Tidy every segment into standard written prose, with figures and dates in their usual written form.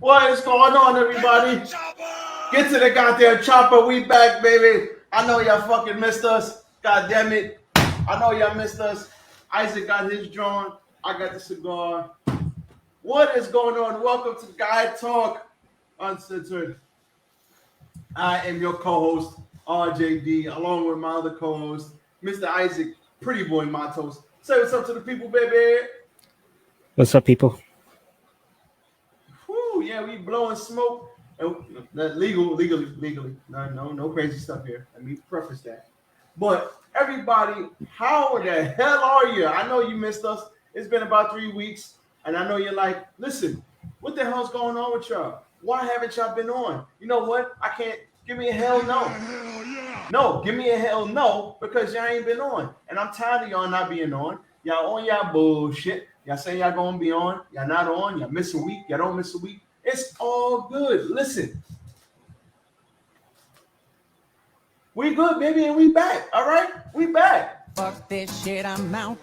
What is going on, everybody? Get to the goddamn chopper. We back, baby. I know y'all fucking missed us. God damn it. I know y'all missed us. Isaac got his drawn. I got the cigar. What is going on? Welcome to Guytalk, Uncensored. I am your co-host, RJD, along with my other co-host, Mr. Isaac, Pretty Boy Matos. Say what's up to the people, baby. What's up, people? Whoo, yeah, we blowing smoke. And legally. No crazy stuff here. Let me preface that. But everybody, how the hell are you? I know you missed us. It's been about 3 weeks, and I know you're like, listen, what the hell's going on with y'all? Why haven't y'all been on? You know what? I can't. Give me a hell no. No, give me a hell no, because y'all ain't been on. And I'm tired of y'all not being on. Y'all on y'all bullshit. Y'all say y'all gonna be on. Y'all not on. Y'all miss a week. Y'all don't miss a week. It's all good. Listen. We good, baby, and we back. All right? We back. Fuck this shit, I'm out.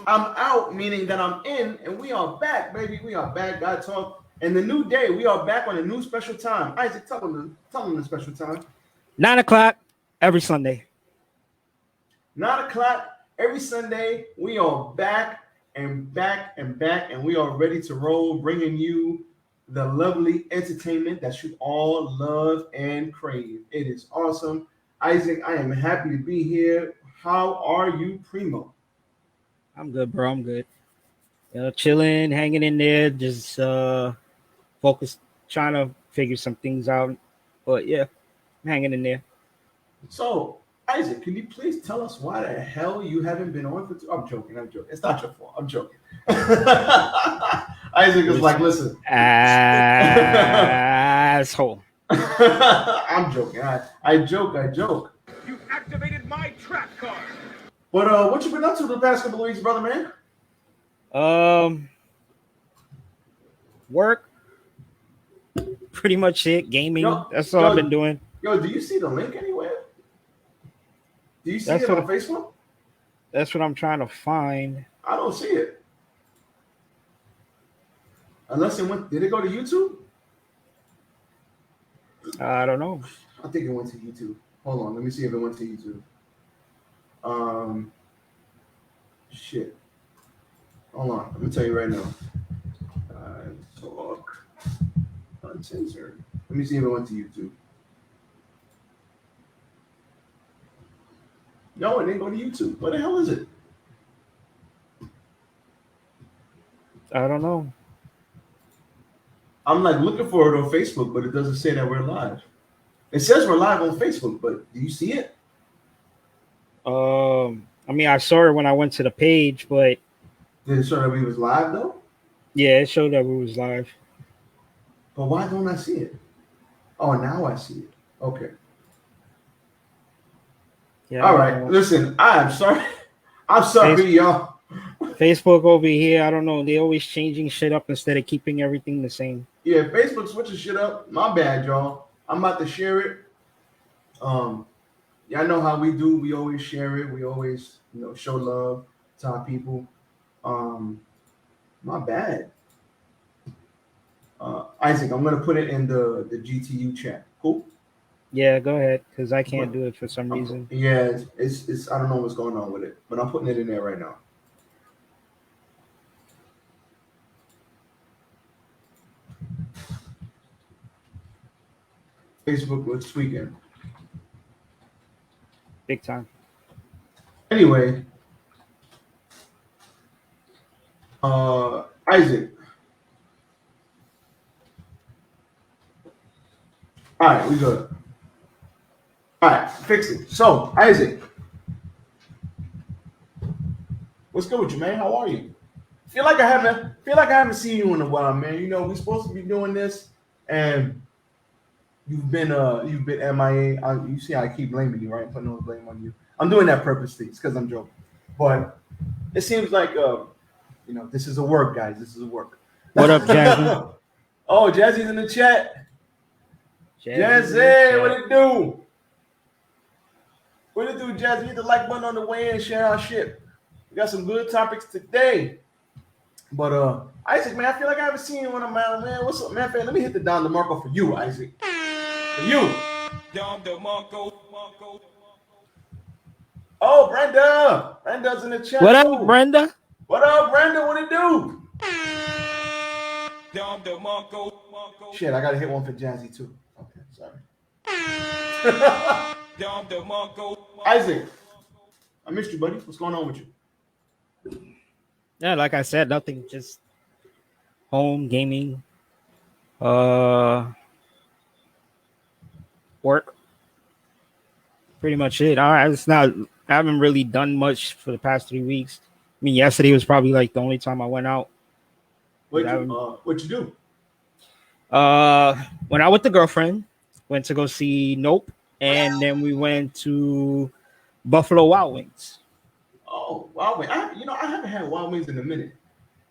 I'm out, meaning that I'm in, and we are back, baby. We are back. Guytalk. And the new day, we are back on a new special time. Isaac, tell them the special time. 9 o'clock every Sunday. 9 o'clock every Sunday. We are back, and we are ready to roll, bringing you the lovely entertainment that you all love and crave. It is awesome. Isaac, I am happy to be here. How are you, Primo? I'm good, bro. I'm good. Chilling, hanging in there, just focused, trying to figure some things out. But yeah, I'm hanging in there. So, Isaac, can you please tell us why the hell you haven't been on for I'm joking. It's not your fault. I'm joking. Isaac is like, listen. Asshole. I'm joking. I joke. You activated my trap card. But what you been up to the past couple of weeks, brother, man? Work. Pretty much it. Gaming. That's all I've been doing. Yo, do you see the link anywhere? Do you see it on Facebook? That's what I'm trying to find. I don't see it. Unless it went, did it go to YouTube? I don't know. I think it went to YouTube. Hold on, let me see if it went to YouTube. Shit. Hold on, let me tell you right now. Talk Uncensored. Let me see if it went to YouTube. No, it didn't go to YouTube. Where the hell is it? I don't know. I'm like looking for it on Facebook, but it doesn't say that we're live. It says we're live on Facebook, but do you see it? I mean, I saw it when I went to the page, but did it show that we was live though? Yeah, it showed that we was live. But why don't I see it? Oh, now I see it. Okay. Yeah. All right. Listen, I'm sorry. I'm sorry, y'all. Facebook over here, I don't know. They're always changing shit up instead of keeping everything the same. Yeah, Facebook switching shit up. My bad, y'all. I'm about to share it. Y'all know how we do. We always share it. We always, show love to our people. My bad. Isaac, I'm gonna put it in the GTU chat. Cool. Yeah, go ahead, because I can't do it for some reason. Yeah, it's I don't know what's going on with it, but I'm putting it in there right now. Facebook was tweaking. Big time. Anyway, Isaac. All right, we good. All right, fix it. So, Isaac, what's good with you, man? How are you? Feel like I haven't seen you in a while, man. We're supposed to be doing this, and you've been MIA. You see, I keep blaming you, right? Putting all the blame on you. I'm doing that purposely. It's because I'm joking, but it seems like this is a work, guys. This is a work. What up, Jazzy? Oh, Jazzy's in the chat. Jazzy, what it do? What it do, Jazzy? Hit the like button on the way and share our shit. We got some good topics today. But Isaac, man, I feel like I haven't seen one of my man. What's up, man? Let me hit the Don DeMarco for you, Isaac. For you. Don DeMarco. Oh, Brenda. Brenda's in the chat. What too. up, Brenda? What up, Brenda? What it do? Don DeMarco. Shit, I gotta hit one for Jazzy too. Okay, sorry. Don DeMarco. Isaac, I missed you, buddy. What's going on with you? Yeah, like I said, nothing. Just home gaming. Work. Pretty much it. I haven't really done much for the past 3 weeks. I mean, yesterday was probably like the only time I went out. What you do? Went out with the girlfriend. Went to go see Nope, and then we went to Buffalo Wild Wings. Oh, Wild Wings. I haven't had Wild Wings in a minute.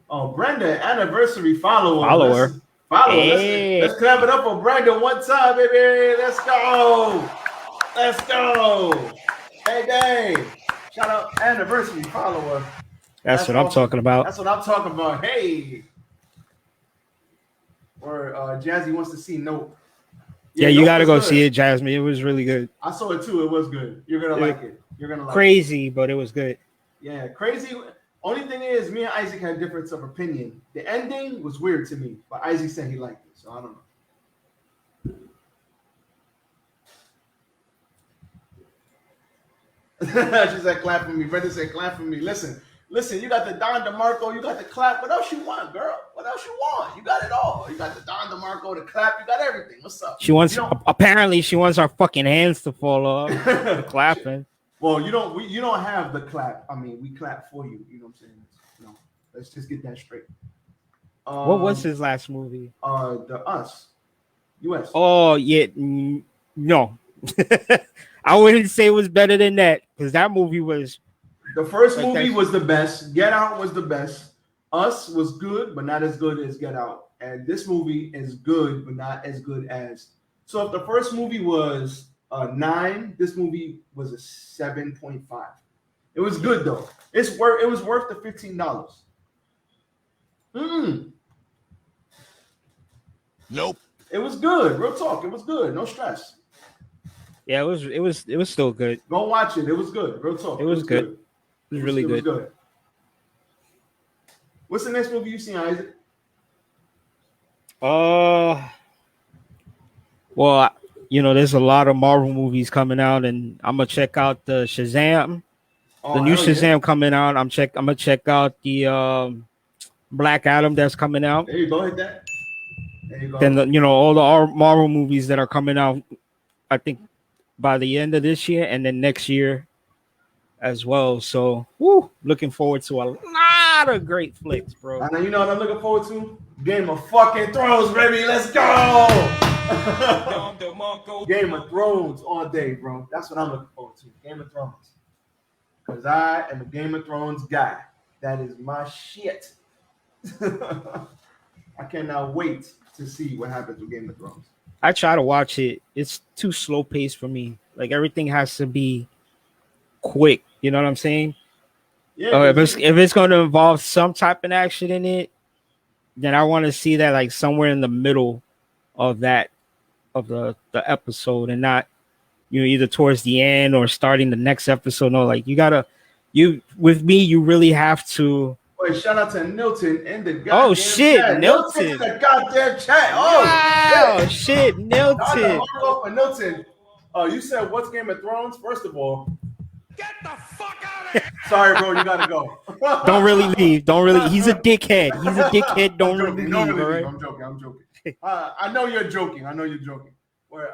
Oh, Brenda, anniversary follower. Hey. Let's clap it up for Brenda one time, baby. Let's go. Hey. Shout out anniversary follower. That's what I'm talking about. That's what I'm talking about. Hey. Or Jazzy wants to see Nope. Yeah, you got to go see it, Jasmine. It was really good. I saw it too. It was good. You're going to like it. You're going to like crazy, but it was good. Yeah, crazy. Only thing is, me and Isaac had difference of opinion. The ending was weird to me, but Isaac said he liked it, so I don't know. She said, clap for me. Brenda said, clap for me. Listen, you got the Don DeMarco, you got the clap. What else you want, girl? What else you want? You got it all. You got the Don DeMarco, the clap. You got everything. What's up? She wants, apparently, she wants our fucking hands to fall off. Clapping. Well, you don't have the clap. I mean, we clap for you. You know what I'm saying? No, let's just get that straight. What was his last movie? The Us. US. Oh yeah, no. I wouldn't say it was better than that because that movie was. The first movie was the best. Get Out was the best. Us was good, but not as good as Get Out. And this movie is good, but not as good as. So if the first movie was 9, this movie was a 7.5. It was good though. It was worth the $15. Nope. It was good. Real talk. It was good. No stress. Yeah, it was still good. Go watch it. It was good. Real talk. It was good. It was really good. Good. What's the next movie you seen, Isaac? Well, there's a lot of Marvel movies coming out, and I'm gonna check out the Shazam. The new Shazam coming out. I'm gonna check out the Black Adam that's coming out. There you go. Hit that. There you go. Then all the Marvel movies that are coming out. I think by the end of this year and then next year as well. So, looking forward to a lot of great flicks, bro. I know you know what I'm looking forward to? Game of fucking Thrones, baby. Let's go. Game of Thrones all day, bro. That's what I'm looking forward to. Game of Thrones. Because I am a Game of Thrones guy. That is my shit. I cannot wait to see what happens with Game of Thrones. I try to watch it. It's too slow paced for me. Like everything has to be quick. You know what I'm saying? Yeah. If it's going to involve some type of action in it, then I want to see that like somewhere in the middle of the episode and not either towards the end or starting the next episode. No, like with me, you really have to. Wait, shout out to Nilton in the goddamn Oh shit, chat. Nilton in the goddamn chat. Oh wow, shit, Nilton. Nilton. You said what's Game of Thrones? First of all, Get the fuck out of here! sorry, bro, you gotta go. Don't really leave. He's a dickhead. Don't really leave. All right? I'm joking. I know you're joking. Well,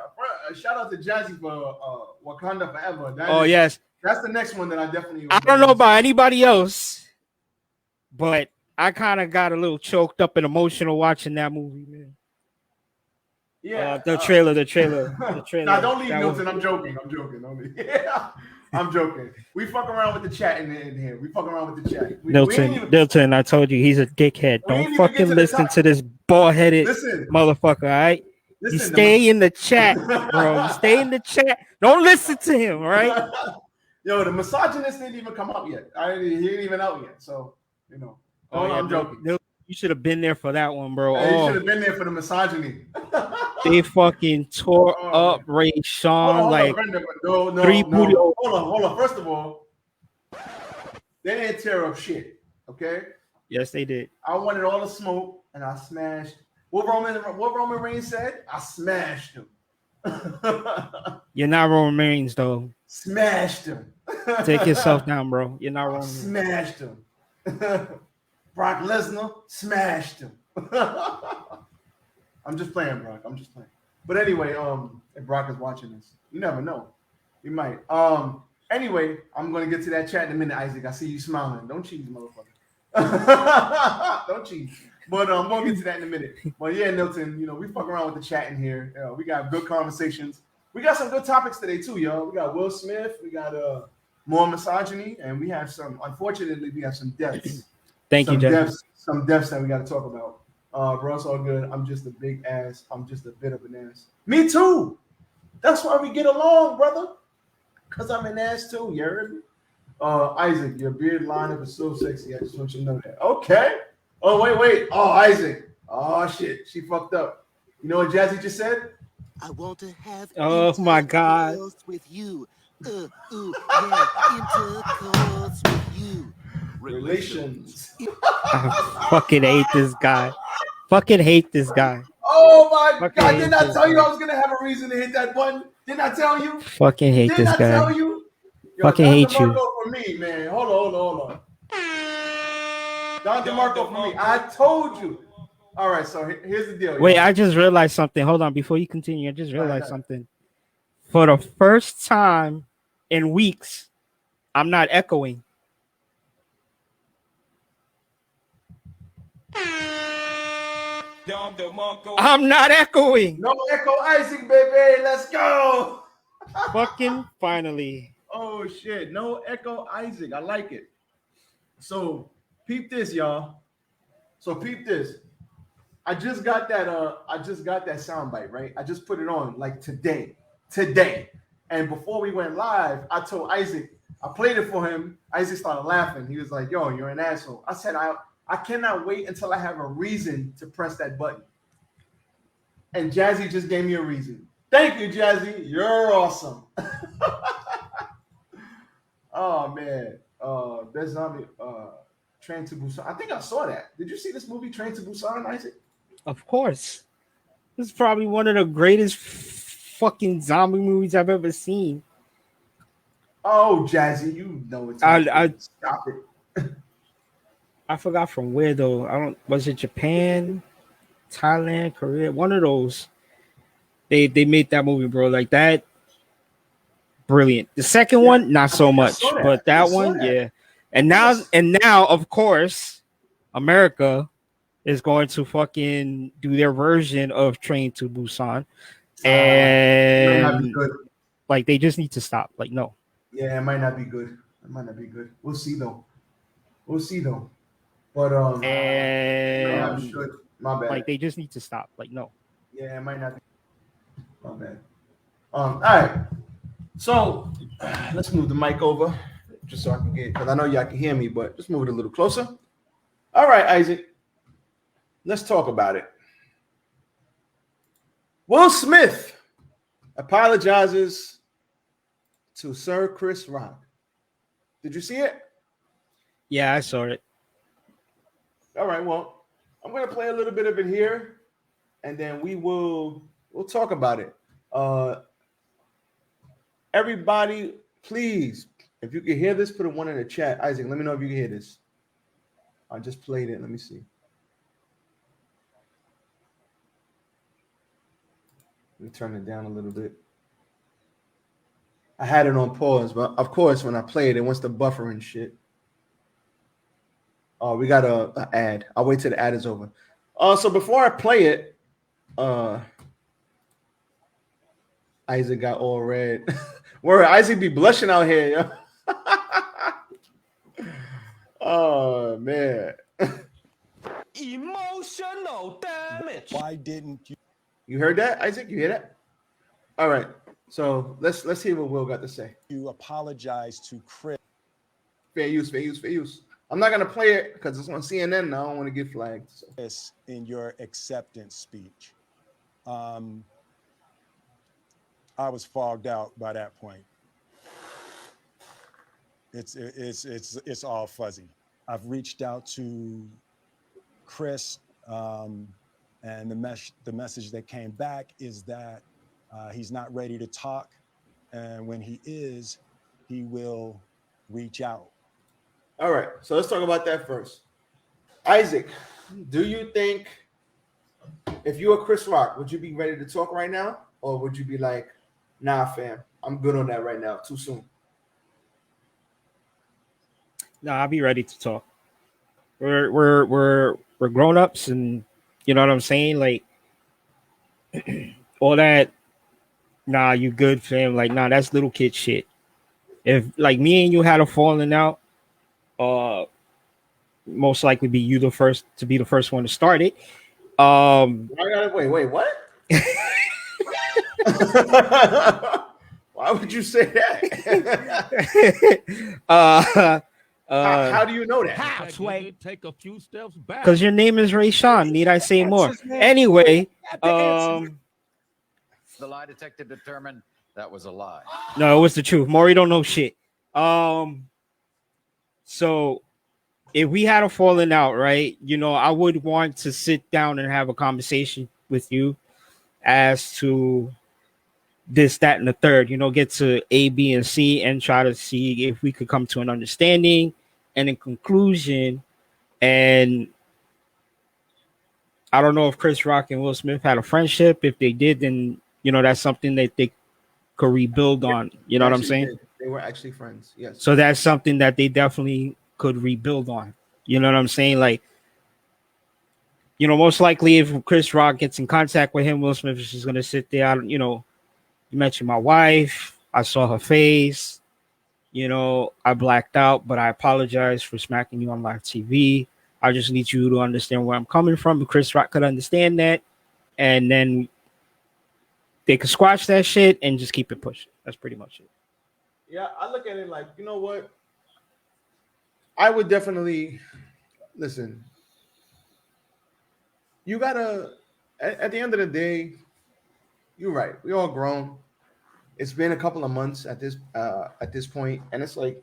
shout out to Jazzy for Wakanda Forever. Yes. That's the next one that I definitely. I don't know about anybody else, but I kind of got a little choked up and emotional watching that movie, man. Yeah. The trailer. Nah, don't leave Milton. I'm joking. Don't leave. Yeah. I'm joking. We fuck around with the chat in here. Milton, I told you he's a dickhead. Don't fucking listen to this bald-headed motherfucker, all right? You stay in the chat, bro. You stay in the chat. Don't listen to him, all right? Yo, the misogynist didn't even come out yet. He ain't even out yet. So, I'm joking. You should have been there for that one, bro. Hey, you should Oh, have been there for the misogyny. they fucking tore Oh, up Ray hold Sean on, like Brenda. No, three no, booty. no. Hold on. First of all, they didn't tear up shit. Okay. Yes, they did. I wanted all the smoke, and I smashed. What Roman Reigns said? I smashed him. You're not Roman Reigns, though. Smashed him. Take yourself down, bro. You're not I Roman Reigns. smashed him. Brock Lesnar smashed him. I'm just playing, Brock. I'm just playing. But anyway, if Brock is watching this, you never know. You might. Anyway, I'm gonna get to that chat in a minute, Isaac. I see you smiling. Don't cheese, motherfucker. Don't cheese. But I'm gonna get to that in a minute. But yeah, Milton, we fuck around with the chat in here. We got good conversations. We got some good topics today too, y'all. We got Will Smith. We got more misogyny, and we have some. Unfortunately, we have some deaths. Thank you, Jeff. Some deaths that we got to talk about. Bro, it's all good. I'm just a big ass. I'm just a bit of an ass. Me too. That's why we get along, brother. Cause I'm an ass too. You heard me? Isaac, your beard lineup is so sexy. I just want you to know that. Okay. Oh wait. Oh, Isaac. Oh shit. She fucked up. You know what Jazzy just said? I want to have my God. intercourse with you. Yeah, intercourse with you. Relations. I fucking hate this guy. Fucking hate this guy. Oh my Fucking God! hate Didn't I this tell you guy. I was gonna have a reason to hit that button? Didn't I tell you? Fucking hate Didn't this I tell guy. you? Yo, Fucking Don hate DeMarco you. for me, man. Hold on. Don DeMarco for me. I told you. All right, so here's the deal. Wait, y'all. I just realized something. Hold on, before you continue, I just realized ahead. something. For the first time in weeks, I'm not echoing. Dom DeMarco. I'm not echoing. No Echo Isaac, baby. Let's go. Fucking finally. Oh shit. No Echo Isaac. I like it. So peep this, y'all. So peep this. I just got that soundbite, right? I just put it on like today. And before we went live, I told Isaac, I played it for him. Isaac started laughing. He was like, yo, you're an asshole. I said, I cannot wait until I have a reason to press that button. And Jazzy just gave me a reason. Thank you, Jazzy. You're awesome. Oh man. Best zombie Train to Busan. I think I saw that. Did you see this movie, Train to Busan, Isaac? Of course. This is probably one of the greatest fucking zombie movies I've ever seen. Oh, Jazzy, you know it's stop it. I forgot from where though. Was it Japan, Thailand, Korea? One of those. They made that movie, bro. Like that. Brilliant. The second one, not so much, but that one, yeah. And now, of course, America is going to fucking do their version of Train to Busan, and like they just need to stop. Like, no. Yeah, it might not be good. We'll see though. But and my bad. Like they just need to stop. Like, no. Yeah, it might not be. My bad. All right. So let's move the mic over just so I can get, because I know y'all can hear me, but just move it a little closer. All right, Isaac. Let's talk about it. Will Smith apologizes to Sir Chris Rock. Did you see it? Yeah, I saw it. All right, well, I'm going to play a little bit of it here, and then we'll talk about it. Everybody, please, if you can hear this, put a 1 in the chat. Isaac, let me know if you can hear this. I just played it. Let me see. Let me turn it down a little bit. I had it on pause, but of course, when I play it, it wants to buffer and shit. Oh, we got a ad. I'll wait till the ad is over. So before I play it, Isaac got all red. Where Isaac be blushing out here, yo. Oh man. Emotional damage. Why didn't you? You heard that, Isaac? You hear that? All right. So let's hear what Will got to say. You apologize to Chris. Fair use. I'm not gonna play it because it's on CNN now. I don't want to get flagged. So. This in your acceptance speech. I was fogged out by that point. It's all fuzzy. I've reached out to Chris, and the message that came back is that he's not ready to talk, and when he is, he will reach out. All right, so let's talk about that first. Isaac, do you think if you were Chris Rock, would you be ready to talk right now, or would you be like, nah, fam, I'm good on that right now, too soon? No, I'll be ready to talk. We're grown ups, and you know what I'm saying. Like all that. Nah, you good, fam. Like nah, that's little kid shit. If like me and you had a falling out, most likely be you the first to be the first one to start it. Wait, what? Why would you say that? How do you know that? Halfway. Take a few steps back. Because your name is Ray Sean. Need I say more? Anyway, The lie detector determined that was a lie. no, it was the truth. Maury don't know shit. So if we had a falling out, right? You know, I would want to sit down and have a conversation with you as to this, that, and the third. You know, get to A, B, and C, and try to see if we could come to an understanding and a conclusion. And I don't know if Chris Rock and Will Smith had a friendship. If they did, then you know that's something that they could rebuild on. You know what I'm saying? They were actually friends. Yes. So that's something that they definitely could rebuild on. You know what I'm saying? Like, you know, most likely if Chris Rock gets in contact with him, Will Smith is just gonna sit there. You know, you mentioned my wife. I saw her face. You know, I blacked out, but I apologize for smacking you on live TV. I just need you to understand where I'm coming from. Chris Rock could understand that, and then they could squash that shit and just keep it pushing. That's pretty much it. Yeah, I look at it like, you know what? I would definitely listen. You gotta, at the end of the day, you're right. We all grown. It's been a couple of months at this point, and it's like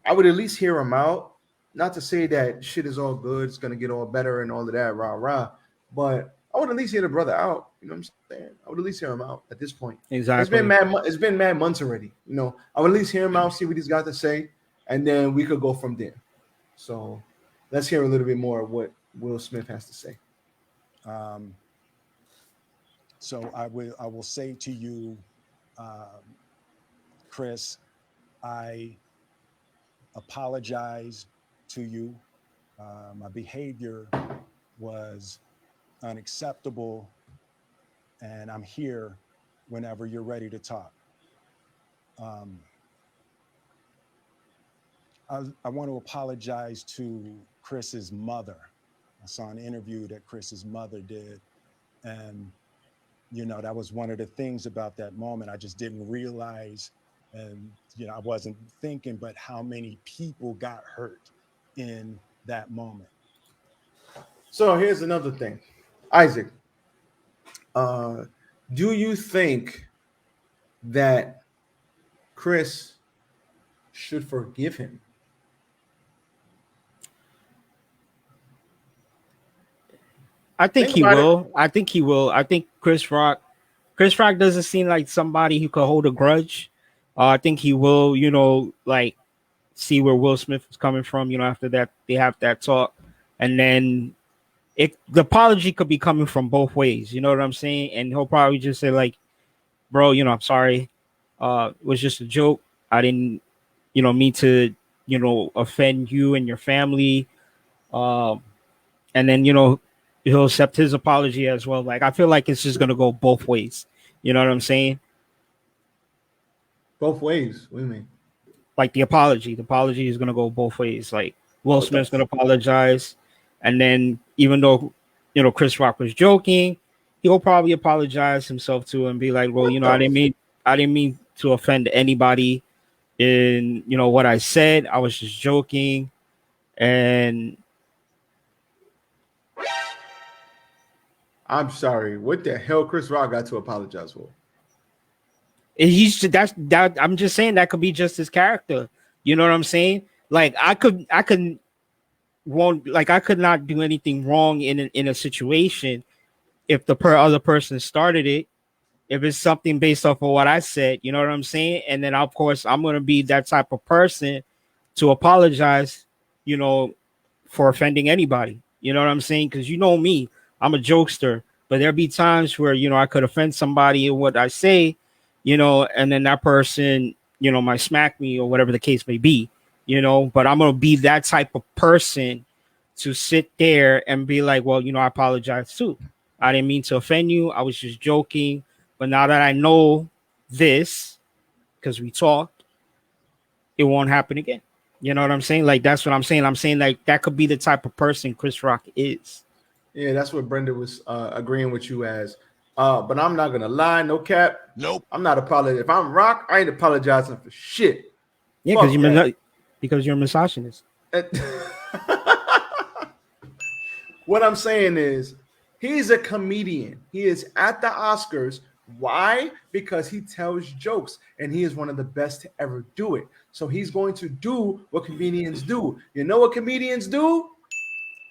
I would at least hear him out. Not to say that shit is all good, it's gonna get all better and all of that, rah rah. But I would at least hear the brother out. You know what I'm saying? I would at least hear him out at this point. Exactly. It's been mad months already. You know, I would at least hear him out, see what he's got to say, and then we could go from there. So let's hear a little bit more of what Will Smith has to say. So I will say to you, Chris, I apologize to you. My behavior was unacceptable, and I'm here whenever you're ready to talk. I want to apologize to Chris's mother. I saw an interview that Chris's mother did, and you know, that was one of the things about that moment. I just didn't realize, and you know, I wasn't thinking, but how many people got hurt in that moment. So here's another thing, Isaac. Do you think that Chris should forgive him? I think he will. I think he will. I think Chris Rock doesn't seem like somebody who could hold a grudge. I think he will, you know, like see where Will Smith is coming from, you know, after that they have that talk. And then the apology could be coming from both ways, you know what I'm saying? And he'll probably just say, like, bro, you know, I'm sorry. It was just a joke. I didn't, you know, mean to, you know, offend you and your family. And then, you know, he'll accept his apology as well. Like, I feel like it's just gonna go both ways. You know what I'm saying? Both ways. What do you mean? Like the apology is gonna go both ways. Like Will Smith's gonna apologize, and then even though, you know, Chris Rock was joking, he'll probably apologize himself too and be like, well, you know, I didn't mean to offend anybody in, you know, what I said. I was just joking. And I'm sorry. What the hell Chris Rock got to apologize for? he's that I'm just saying that could be just his character. You know what I'm saying? Like I could won't like I could not do anything wrong in a situation if the other person started it. If it's something based off of what I said, you know what I'm saying? And then of course I'm gonna be that type of person to apologize, you know, for offending anybody. You know what I'm saying? Because you know me, I'm a jokester, but there'll be times where I could offend somebody in what I say, and then that person, might smack me or whatever the case may be, But I'm gonna be that type of person to sit there and be like, well, I apologize too. I didn't mean to offend you. I was just joking. But now that I know this, because we talked, it won't happen again. You know what I'm saying? Like that's what I'm saying. I'm saying like that could be the type of person Chris Rock is. Yeah, that's what Brenda was agreeing with you as. But I'm not gonna lie, no cap. Nope. I'm not apologizing. If I'm Rock, I ain't apologizing for shit. Yeah, because you're a misogynist. What I'm saying is, he's a comedian. He is at the Oscars. Why? Because he tells jokes, and he is one of the best to ever do it. So he's going to do what comedians do. You know what comedians do?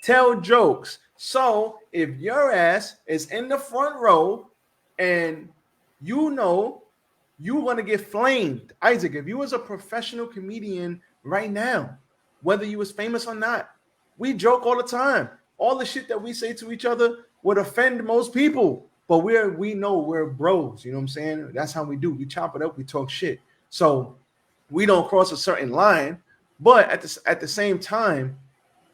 Tell jokes. So if your ass is in the front row and you're going to get flamed, Isaac, if you was a professional comedian right now, whether you was famous or not, we joke all the time. All the shit that we say to each other would offend most people, but we know we're bros. You know what I'm saying? That's how we do. We chop it up. We talk shit. So we don't cross a certain line, but at the same time,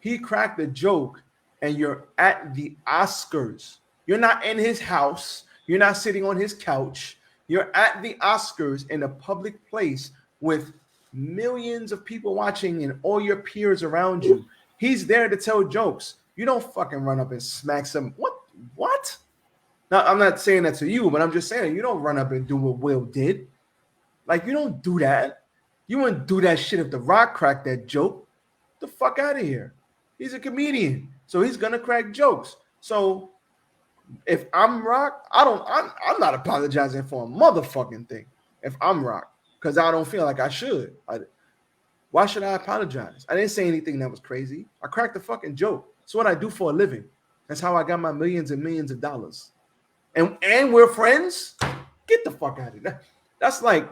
he cracked a joke, and you're at the Oscars. You're not in his house. You're not sitting on his couch. You're at the Oscars in a public place with millions of people watching and all your peers around you. He's there to tell jokes. You don't fucking run up and smack some. What? Now, I'm not saying that to you, but I'm just saying you don't run up and do what Will did. Like, you don't do that. You wouldn't do that shit if The Rock cracked that joke. The fuck out of here. He's a comedian, so he's gonna crack jokes. So if I'm Rock, I'm not apologizing for a motherfucking thing. If I'm Rock, because I don't feel like I should. Why should I apologize? I didn't say anything that was crazy. I cracked a fucking joke. It's what I do for a living. That's how I got my millions and millions of dollars. And we're friends. Get the fuck out of here. That's like,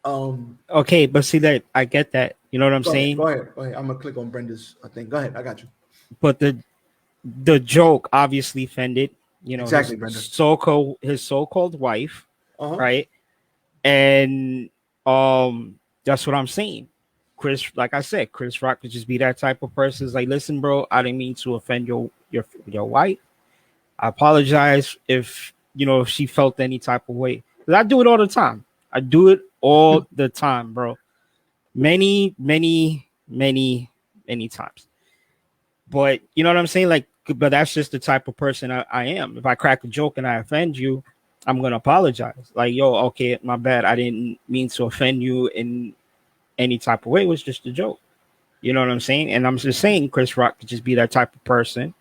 okay, but see that I get that. You know what I'm saying? Go ahead. I'm gonna click on Brenda's thing. Go ahead. I got you. But the joke obviously offended, Exactly, Brenda. his so-called wife, Uh-huh. right? And that's what I'm saying. Like I said, Chris Rock could just be that type of person. It's like, listen, bro, I didn't mean to offend your wife. I apologize if if she felt any type of way. Because I do it all the time. I do it all the time, bro. Many times. But you know what I'm saying? Like, but that's just the type of person I am. If I crack a joke and I offend you, I'm gonna apologize. Like, yo, okay, my bad. I didn't mean to offend you in any type of way. It was just a joke. You know what I'm saying? And I'm just saying Chris Rock could just be that type of person.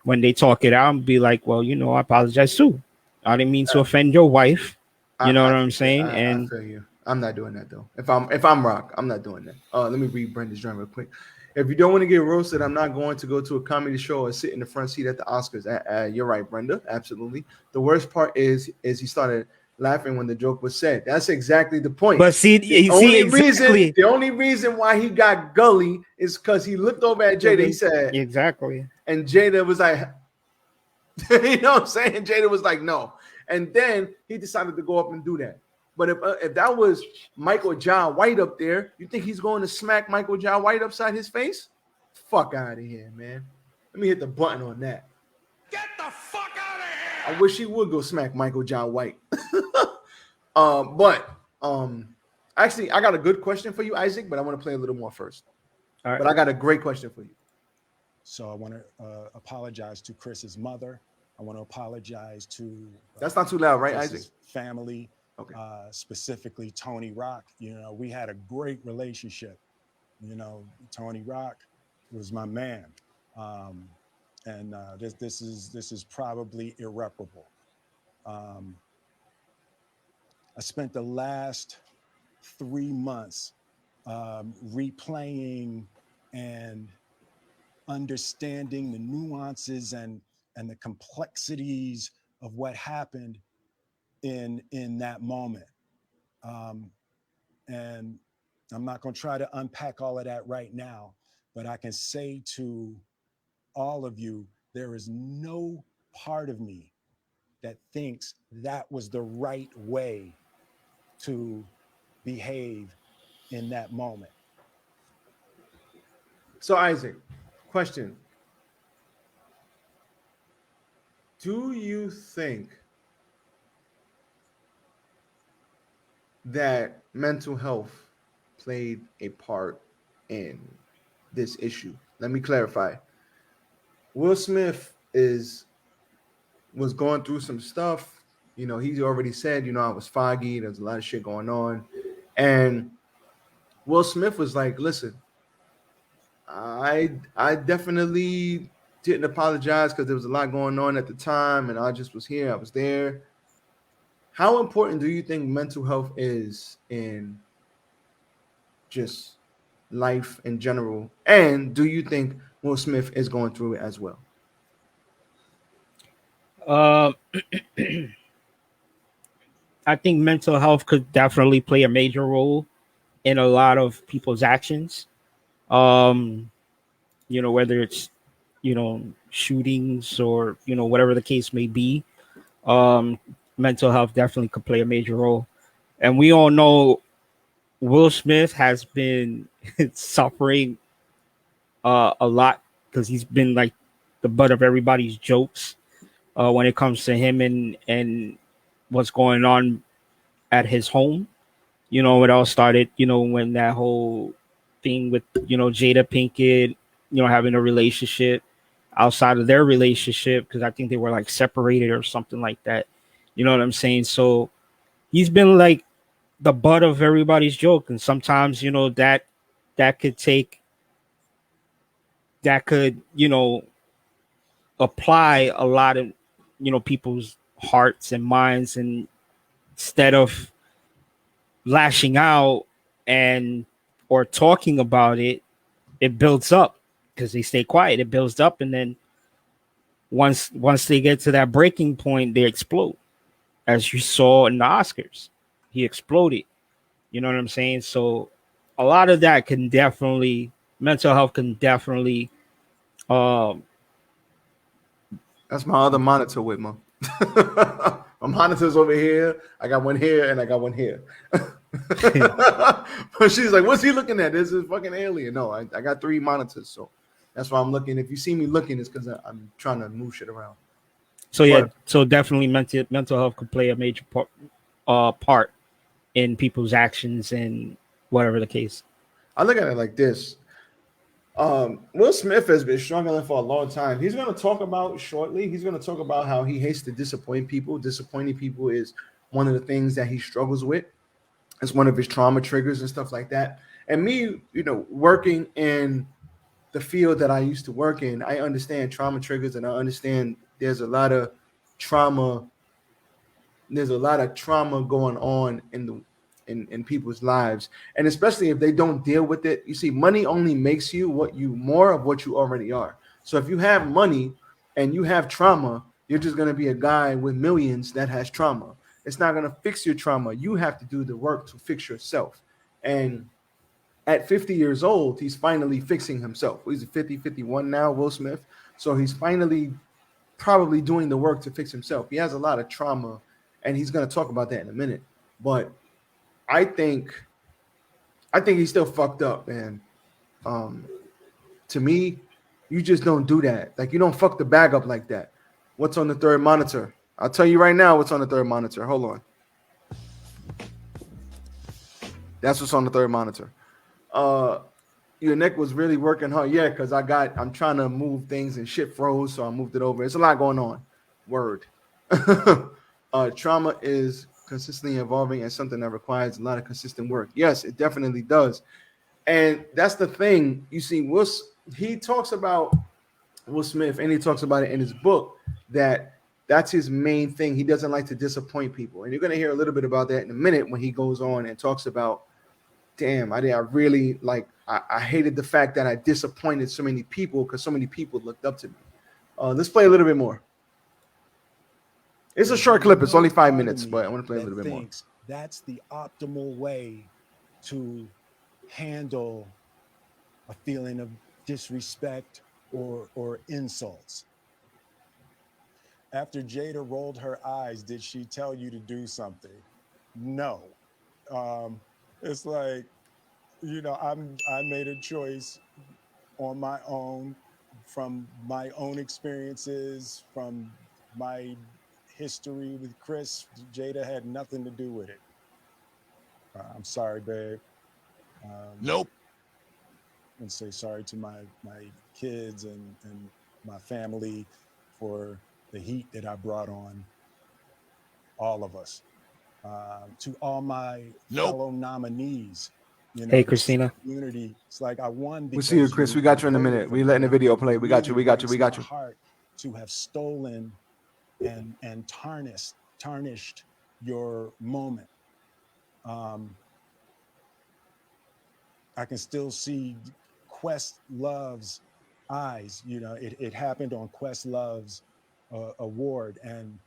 When they talk it out and be like, well, I apologize too. I didn't mean to offend your wife. You know what I'm saying? I feel you. I'm not doing that though. If I'm Rock, I'm not doing that. Let me read Brenda's joint real quick. If you don't want to get roasted, I'm not going to go to a comedy show or sit in the front seat at the Oscars. You're right, Brenda. Absolutely. The worst part is he started laughing when the joke was said. That's exactly the point. But the only reason why he got gully is because he looked over at Jada. He said, exactly. And Jada was like, you know what I'm saying? Jada was like, no. And then he decided to go up and do that. But if that was Michael John White up there, you think he's going to smack Michael John White upside his face? Fuck out of here, man. Let me hit the button on that. Get the fuck out of here! I wish he would go smack Michael John White. But actually, I got a good question for you, Isaac, but I want to play a little more first. All right. But I got a great question for you. So I want to apologize to Chris's mother. I want to apologize to that's not too loud, right, Chris's Isaac? family, okay. Specifically Tony Rock. We had a great relationship. Tony Rock, was my man. And this is probably irreparable. I spent the last 3 months replaying and understanding the nuances and the complexities of what happened in that moment. And I'm not going to try to unpack all of that right now, but I can say to all of you, there is no part of me that thinks that was the right way to behave in that moment. So Isaac, question. Do you think that mental health played a part in this issue? Let me clarify. Will Smith was going through some stuff. You know, he's already said, you know, I was foggy. There's a lot of shit going on. And Will Smith was like, listen, I definitely didn't apologize because there was a lot going on at the time, and I just was here. I was there. How important do you think mental health is in just life in general? And do you think Will Smith is going through it as well? Um, I think mental health could definitely play a major role in a lot of people's actions. Um, whether it's, shootings or, whatever the case may be. Um, Mental health definitely could play a major role. And we all know Will Smith has been suffering a lot because he's been like the butt of everybody's jokes when it comes to him and what's going on at his home. It all started, when that whole thing with, Jada Pinkett, having a relationship outside of their relationship, because I think they were like separated or something like that. You know what I'm saying? So he's been like the butt of everybody's joke. And sometimes, that could take, that could, apply a lot of, people's hearts and minds. And instead of lashing out and or talking about it, it builds up because they stay quiet. It builds up, and then once they get to that breaking point, they explode. As you saw in the Oscars, he exploded. You know what I'm saying? So a lot of that can definitely, mental health can definitely. That's my other monitor, Whitmer. My monitor's over here. I got one here and I got one here. But she's like, what's he looking at? This is fucking alien. No, I got 3 monitors. So that's why I'm looking. If you see me looking, it's because I'm trying to move shit around. So yeah, so definitely mental health could play a major part in people's actions and whatever the case. I look at it like this. Will Smith has been struggling for a long time. He's going to talk about shortly. He's going to talk about how he hates to disappoint people. Disappointing people is one of the things that he struggles with. It's one of his trauma triggers and stuff like that. And me, working in the field that I used to work in, I understand trauma triggers, and I understand there's a lot of trauma. There's a lot of trauma going on in people's lives, and especially if they don't deal with it. You see, money only makes you more of what you already are. So if you have money and you have trauma, you're just going to be a guy with millions that has trauma. It's not going to fix your trauma. You have to do the work to fix yourself. And at 50 years old, he's finally fixing himself. He's 50, 51 now, Will Smith. So he's finally probably doing the work to fix himself. He has a lot of trauma, and he's going to talk about that in a minute. But I think he's still fucked up, man. To me, you just don't do that. Like, you don't fuck the bag up like that. What's on the third monitor? I'll tell you right now what's on the third monitor. Hold on. That's what's on the third monitor. Your neck was really working hard. Yeah, because I'm trying to move things and shit froze, so I moved it over. It's a lot going on. Word. Trauma is consistently evolving and something that requires a lot of consistent work. Yes, it definitely does. And that's the thing. You see, he talks about Will Smith, and he talks about it in his book, that's his main thing. He doesn't like to disappoint people. And you're going to hear a little bit about that in a minute when he goes on and talks about, damn, I really like, I hated the fact that I disappointed so many people because so many people looked up to me. Let's play a little bit more. It's a short clip. It's only 5 minutes, but I want to play a little bit more. That's the optimal way to handle a feeling of disrespect or insults. After Jada rolled her eyes, did she tell you to do something? No. It's like, you know, I made a choice on my own, from my own experiences, from my history with Chris. Jada had nothing to do with it. I'm sorry, babe. Nope. And say sorry to my kids and my family for the heat that I brought on all of us. To all my fellow nominees, you know, Hey, Christina. Community. It's like I won. We'll see you, Chris. We got you in a minute. We letting the video play. We got you. Heart to have stolen and tarnished your moment. I can still see Questlove's eyes. You know, it happened on Questlove's award, and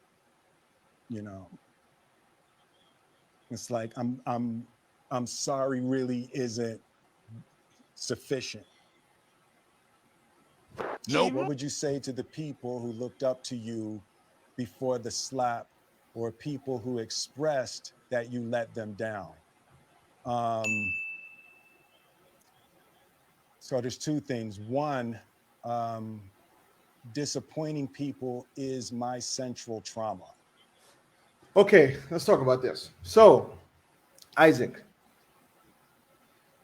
you know, it's like I'm sorry really isn't sufficient. Nope. What would you say to the people who looked up to you before the slap, or people who expressed that you let them down? So there's two things. One, disappointing people is my central trauma. Okay, let's talk about this. So, Isaac,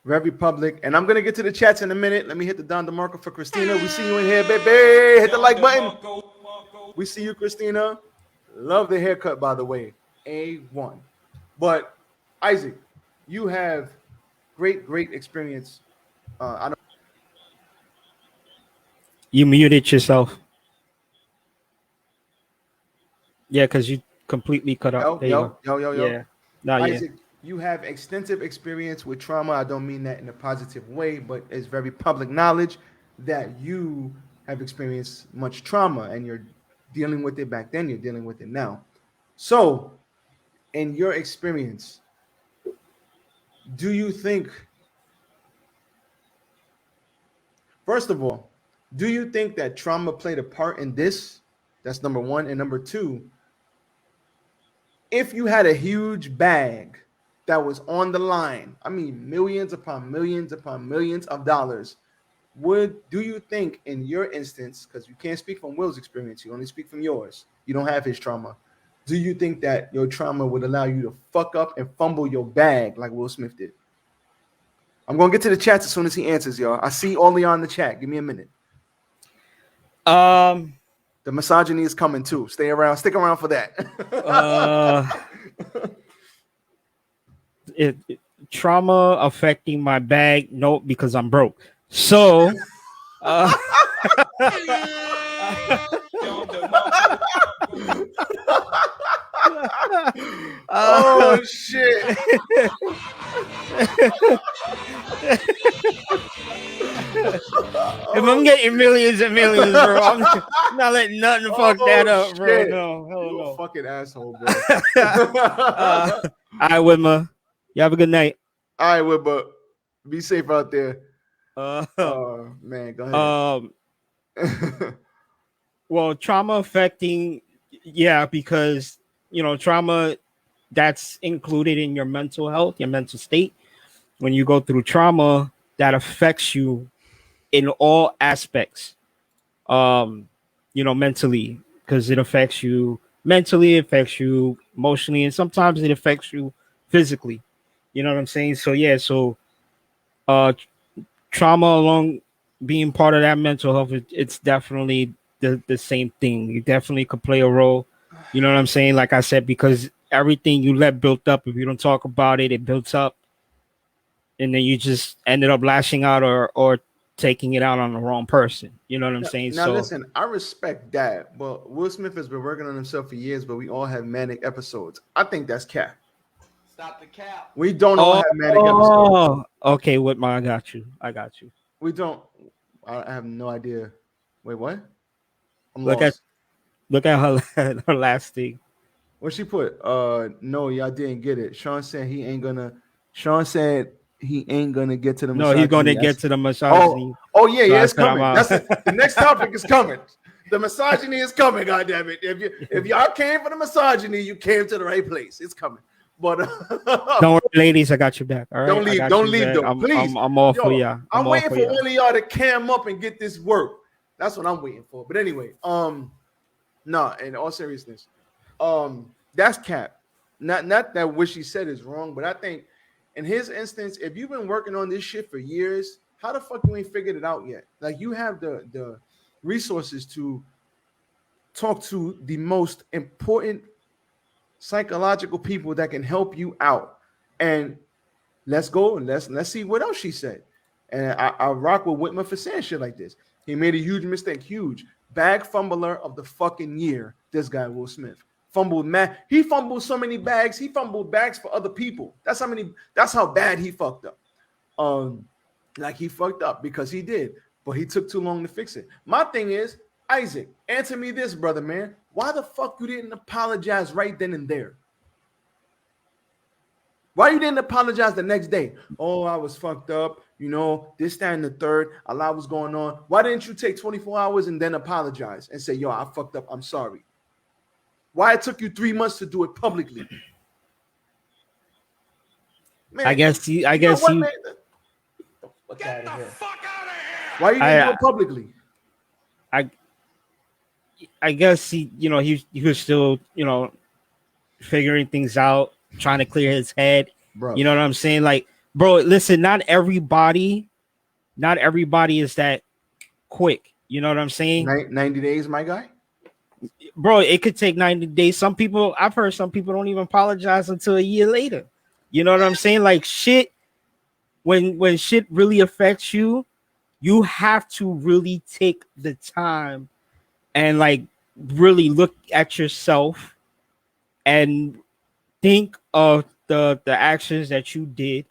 very public, and I'm gonna get to the chats in a minute. Let me hit the Don DeMarco for Christina. We see you in here, baby. Hit the like button. We see you, Christina. Love the haircut, by the way. A1. But Isaac, you have great experience. I don't. You muted yourself. Yeah, because you completely cut out. Yo. Yeah. No, Isaac, you have extensive experience with trauma. I don't mean that in a positive way, but it's very public knowledge that you have experienced much trauma, and you're dealing with it back then. You're dealing with it now. So, in your experience, do you think, first of all, do you think that trauma played a part in this? That's number one. And number two, if you had a huge bag that was on the line, I mean, millions upon millions upon millions of dollars, do you think in your instance, because you can't speak from Will's experience, you only speak from yours, you don't have his trauma, do you think that your trauma would allow you to fuck up and fumble your bag like Will Smith did? I'm going to get to the chats as soon as he answers, y'all. I see all y'all in the chat. Give me a minute. The misogyny is coming too. Stick around for that. Trauma affecting my bag? No, because I'm broke. So, oh shit. If I'm getting millions and millions, bro, I'm not letting nothing fuck that up, bro. Shit. No, hell You no. a fucking asshole, bro. All right, Whitmer. You have a good night. All right, Whitmer. Be safe out there. Man, go ahead. Well, trauma affecting, yeah, because trauma, that's included in your mental health, your mental state. When you go through trauma, that affects you in all aspects, mentally, because it affects you mentally, it affects you emotionally, and sometimes it affects you physically. You know what I'm saying? So yeah, trauma along being part of that mental health, it's definitely the same thing. You definitely could play a role. You know what I'm saying? Like I said, because everything you let built up, if you don't talk about it, it builds up. And then you just ended up lashing out or taking it out on the wrong person. You know what I'm Now, saying? now So listen, I respect that, but Will Smith has been working on himself for years, but we all have manic episodes. I think that's cap. Stop the cap. We don't all have manic episodes. oh, okay, Whitmer, I got you. We don't. I have no idea. Wait, what? I'm Look lost. at her her last thing. What she put? No, y'all didn't get it. Sean said he ain't gonna. Sean said he ain't gonna get to the No, he's going to misogyny. get to the misogyny. Oh yeah, So yeah, I it's said I'm coming. out. That's it. The next topic is coming. The misogyny is coming. God damn it! If y'all came for the misogyny, you came to the right place. It's coming. But Don't worry, ladies, I got your back. All right, don't leave. I got Don't you leave back. though, please. I'm all Yo, for y'all. I'm all waiting for y'all. one of y'all to cam up and get this work. That's what I'm waiting for. But anyway, no, in all seriousness, that's cap. Not that what she said is wrong, but I think in his instance, if you've been working on this shit for years, how the fuck you ain't figured it out yet? Like you have the resources to talk to the most important psychological people that can help you out. And let's go and let's see what else she said. And I rock with Whitmer for saying shit like this. He made a huge mistake, huge bag fumbler of the fucking year. This guy Will Smith fumbled, man. He fumbled so many bags. He fumbled bags for other people. That's how bad he fucked up. Like he fucked up because he did, but he took too long to fix it. My thing is, Isaac, answer me this, brother, man. Why the fuck you didn't apologize right then and there? Why you didn't apologize the next day? Oh, I was fucked up. You know, this, that, and the third. A lot was going on. Why didn't you take 24 hours and then apologize and say, yo, I fucked up. I'm sorry. Why it took you 3 months to do it publicly? Man, I guess Get he. the fuck out of here. Why you didn't do it publicly? I guess he was still, figuring things out, trying to clear his head. Bro. You know what I'm saying? Like, bro, listen, not everybody is that quick. You know what I'm saying? 90 days, my guy. Bro, it could take 90 days. I've heard some people don't even apologize until a year later. You know what I'm saying? Like shit, when shit really affects you, you have to really take the time and like really look at yourself and think of the actions that you did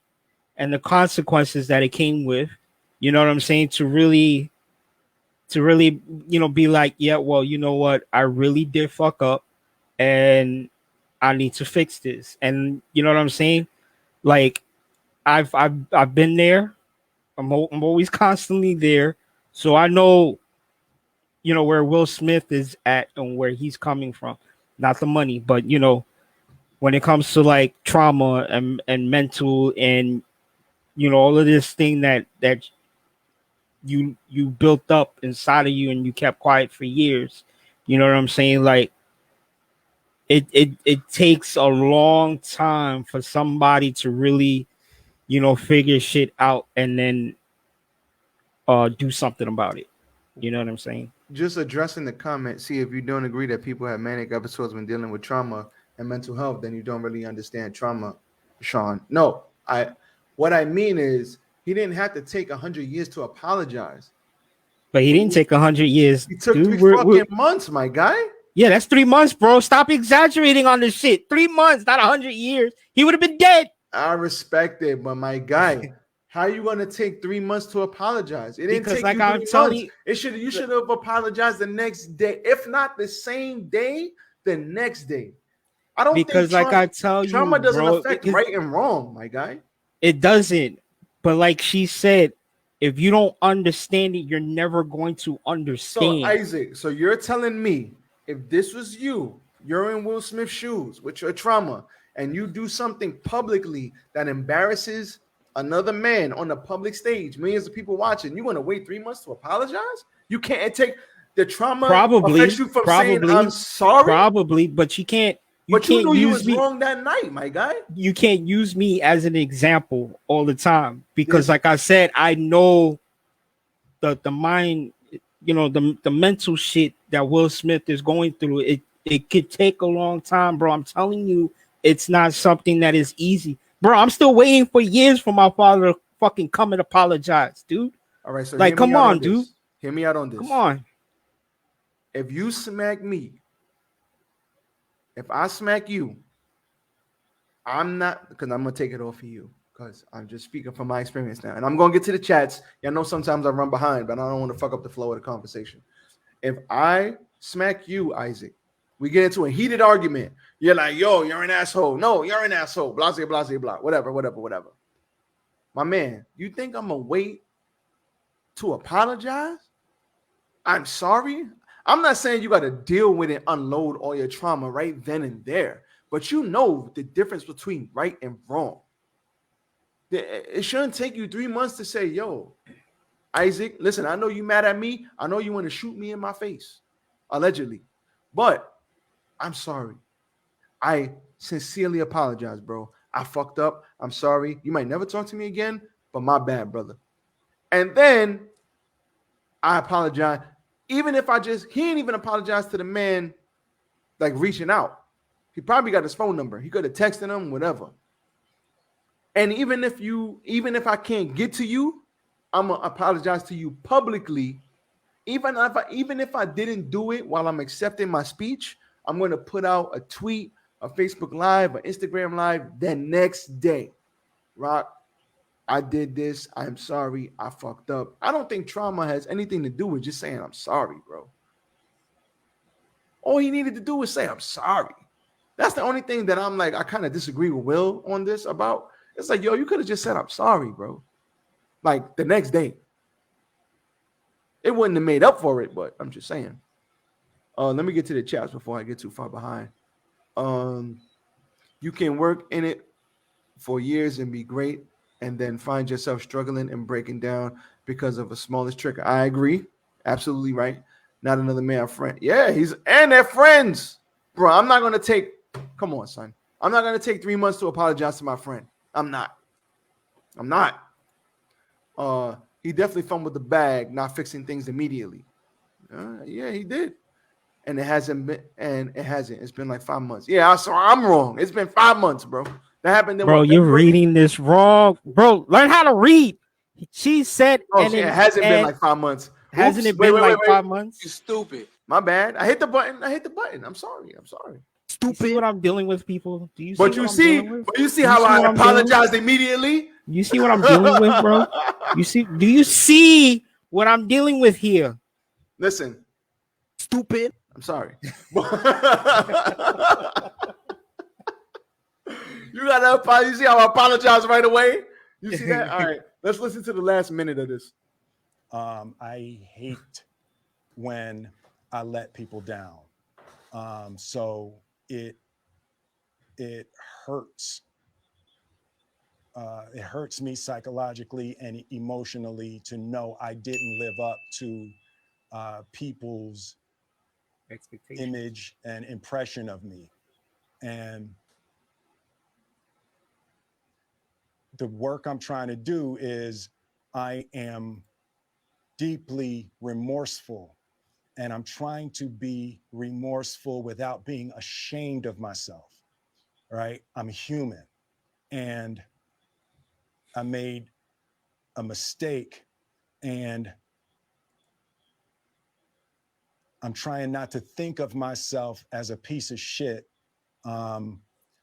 and the consequences that it came with. You know what I'm saying? To really, be like, yeah, well, you know what? I really did fuck up and I need to fix this. And you know what I'm saying? Like I've been there. I'm always constantly there. So I know, where Will Smith is at and where he's coming from. Not the money, but when it comes to like trauma and mental and all of this thing that you built up inside of you and you kept quiet for years. You know what I'm saying? Like it takes a long time for somebody to really, figure shit out and then do something about it. You know what I'm saying? Just addressing the comment, see if you don't agree that people have manic episodes when dealing with trauma and mental health, then you don't really understand trauma, Sean. No, what I mean is he didn't have to take 100 years to apologize. But he didn't take 100 years. He took dude. 3 fucking months, my guy. Yeah, that's 3 months, bro. Stop exaggerating on this shit. 3 months, not 100 years. He would have been dead. I respect it, but my guy, how are you gonna take 3 months to apologize? It didn't Because take like you I'm 3 telling months. you, You should have apologized the next day, if not the same day, the next day. I don't because think like I tell you, trauma doesn't bro, affect right and wrong, my guy. It doesn't. But like she said, if you don't understand it, you're never going to understand. So Isaac, so you're telling me if this was you're in Will Smith's shoes with your trauma, and you do something publicly that embarrasses another man on a public stage, millions of people watching, you want to wait 3 months to apologize? You can't take the trauma affects you from saying I'm sorry. Probably, but you can't. You knew you was wrong that night, my guy. You can't use me as an example all the time because, like I said, I know the mind, the mental shit that Will Smith is going through. It could take a long time, bro. I'm telling you, it's not something that is easy, bro. I'm still waiting for years for my father to fucking come and apologize, dude. All right, so Like, hear me come out on, this. dude. Hear me out on this. Come on. If you smack me, if I smack you, I'm not, because I'm gonna take it off of you, because I'm just speaking from my experience now, and I'm gonna get to the chats. Y'all know sometimes I run behind, but I don't want to fuck up the flow of the conversation. If I smack you, Isaac, we get into a heated argument. You're like, "Yo, you're an asshole." No, you're an asshole. Blah, blah, blah, blah. Whatever. My man, you think I'm gonna wait to apologize? I'm sorry. I'm not saying you got to deal with it, unload all your trauma right then and there, but you know the difference between right and wrong. It shouldn't take you 3 months to say, "Yo, Isaac, listen, I know you mad at me. I know you want to shoot me in my face, allegedly, but I'm sorry. I sincerely apologize, bro. I fucked up. I'm sorry. You might never talk to me again, but my bad, brother." And then I apologize. Even if he ain't even apologized to the man, like reaching out. He probably got his phone number. He could have texted him, whatever. And even if I can't get to you, I'm gonna apologize to you publicly. Even if I didn't do it while I'm accepting my speech, I'm gonna put out a tweet, a Facebook Live, an Instagram Live the next day. Rock, I did this. I'm sorry. I fucked up. I don't think trauma has anything to do with just saying I'm sorry, bro. All he needed to do was say I'm sorry. That's the only thing that I'm like, I kind of disagree with Will on this about. It's like, yo, you could have just said I'm sorry, bro. Like the next day. It wouldn't have made up for it, but I'm just saying. Let me get to the chats before I get too far behind. You can work in it for years and be great, and then find yourself struggling and breaking down because of a smallest trick. I agree. Absolutely right. Not another man friend. Yeah, and they're friends. Bro, I'm not going to take, come on, son. I'm not going to take 3 months to apologize to my friend. I'm not. He definitely fumbled the bag, not fixing things immediately. Yeah, he did. And it hasn't. It's been like 5 months. Yeah, so I'm wrong. It's been 5 months, bro. That happened in Bro, you're reading this wrong. Bro, learn how to read. She said, Oh, it hasn't been like 5 months. Hasn't Oops. it been Wait. 5 months? You stupid. My bad. I hit the button. I'm sorry. You see what I'm dealing with, people? Do you see But what you I'm see, dealing with? but you see how I apologized immediately. You see what I'm dealing with, bro? Do you see what I'm dealing with here? Listen, Stupid. I'm sorry. You gotta apologize. You see how I apologize right away? You see that? All right. Let's listen to the last minute of this. I hate when I let people down. So it hurts. It hurts me psychologically and emotionally to know I didn't live up to people's image and impression of me. And the work I'm trying to do is I am deeply remorseful, and I'm trying to be remorseful without being ashamed of myself, right? I'm human, and I made a mistake, and I'm trying not to think of myself as a piece of shit.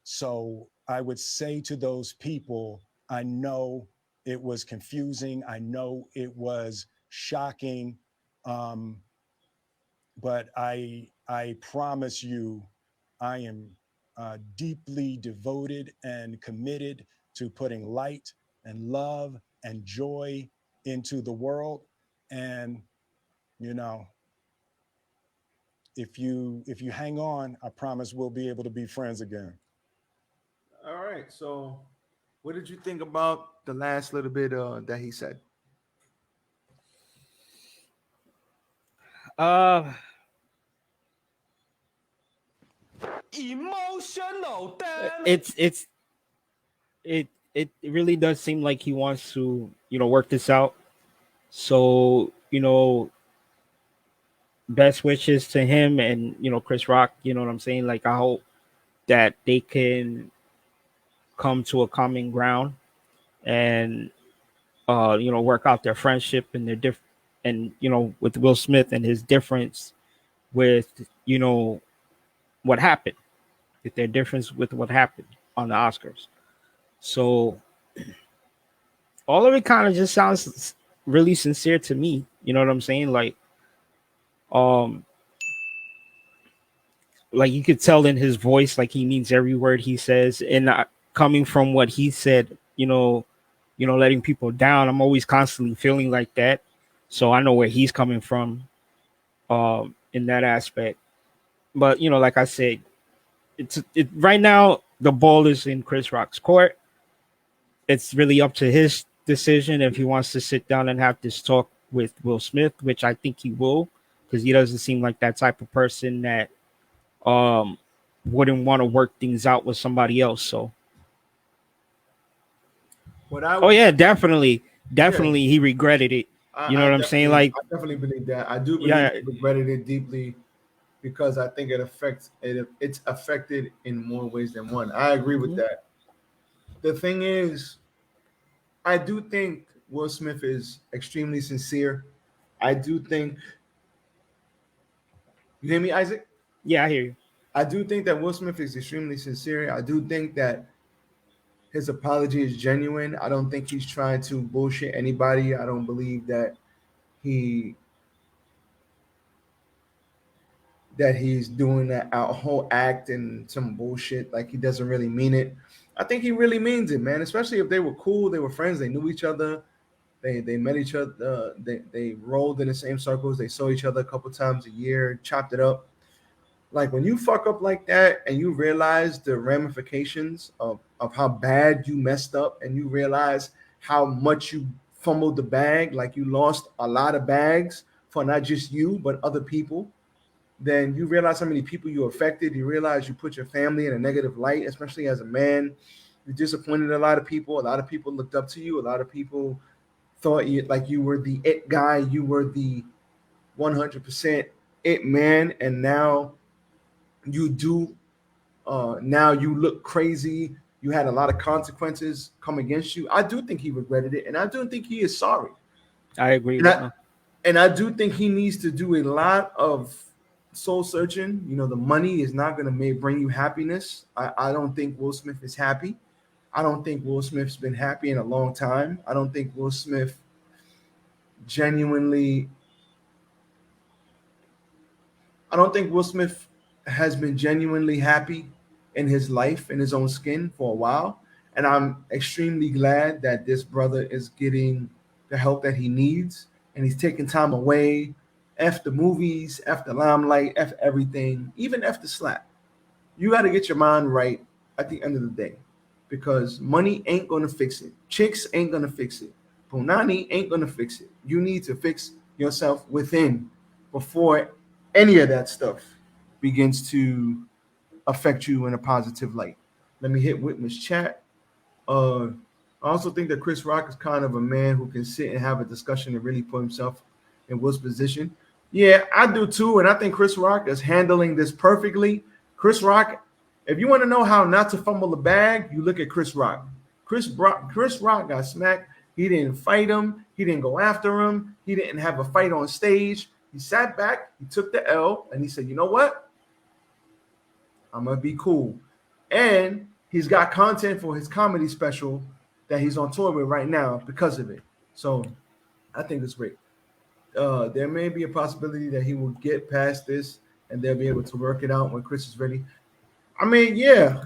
So I would say to those people, I know it was confusing. I know it was shocking. But I promise you, I am deeply devoted and committed to putting light and love and joy into the world. And, you know, if you hang on, I promise we'll be able to be friends again. All right. So, what did you think about the last little bit that he said? Emotional, damn. It really does seem like he wants to, work this out. So, best wishes to him and Chris Rock. You know what I'm saying? Like, I hope that they can come to a common ground and work out their friendship and their and with Will Smith and his difference with what happened, with their difference with what happened on the Oscars. So all of it kind of just sounds really sincere to me. You know what I'm saying? Um, like you could tell in his voice, like he means every word he says, and coming from what he said, letting people down. I'm always constantly feeling like that, so I know where he's coming from, in that aspect. But like I said, right now the ball is in Chris Rock's court. It's really up to his decision if he wants to sit down and have this talk with Will Smith, which I think he will, because he doesn't seem like that type of person that um wouldn't want to work things out with somebody else. So oh yeah, definitely he regretted it. You know what I'm saying? Like, I definitely believe that. I do believe yeah, he regretted it deeply because I think it's affected in more ways than one. I agree with that. The thing is, I do think Will Smith is extremely sincere. I do think you hear me, Isaac? yeah, I hear you. I do think that Will Smith is extremely sincere. I do think that his apology is genuine. I don't think he's trying to bullshit anybody. I don't believe that he he's doing that whole act and some bullshit. Like he doesn't really mean it. I think he really means it, man. Especially if they were cool, they were friends, they knew each other, they met each other, they rolled in the same circles, they saw each other a couple times a year, chopped it up. Like when you fuck up like that and you realize the ramifications of how bad you messed up, and you realize how much you fumbled the bag, like you lost a lot of bags for not just you but other people, then you realize how many people you affected. You realize you put your family in a negative light, especially as a man. You disappointed a lot of people. A lot of people looked up to you. A lot of people thought you were the it guy. You were the 100% it man, and now you do. Now you look crazy. You had a lot of consequences come against you. I do think he regretted it, and I do think he is sorry. I agree And with I, him. and I do think he needs to do a lot of soul searching. The money is not going to bring you happiness. I don't think Will Smith is happy. I don't think Will Smith's been happy in a long time. I don't think Will Smith genuinely. I don't think Will Smith has been genuinely happy in his life, in his own skin for a while. And I'm extremely glad that this brother is getting the help that he needs, and he's taking time away. F the movies, F the limelight, F everything, even F the slap. You got to get your mind right at the end of the day, because money ain't going to fix it. Chicks ain't going to fix it. Punani ain't going to fix it. You need to fix yourself within before any of that stuff begins to affect you in a positive light. Let me hit Whitman's chat. I also think that Chris Rock is kind of a man who can sit and have a discussion and really put himself in Will's position. Yeah, I do too. And I think Chris Rock is handling this perfectly. Chris Rock, if you want to know how not to fumble the bag, you look at Chris Rock. Chris Rock got smacked. He didn't fight him. He didn't go after him. He didn't have a fight on stage. He sat back, he took the L, and he said, you know what? I'm going to be cool. And he's got content for his comedy special that he's on tour with right now because of it. So I think it's great. There may be a possibility that he will get past this and they'll be able to work it out when Chris is ready. I mean, yeah,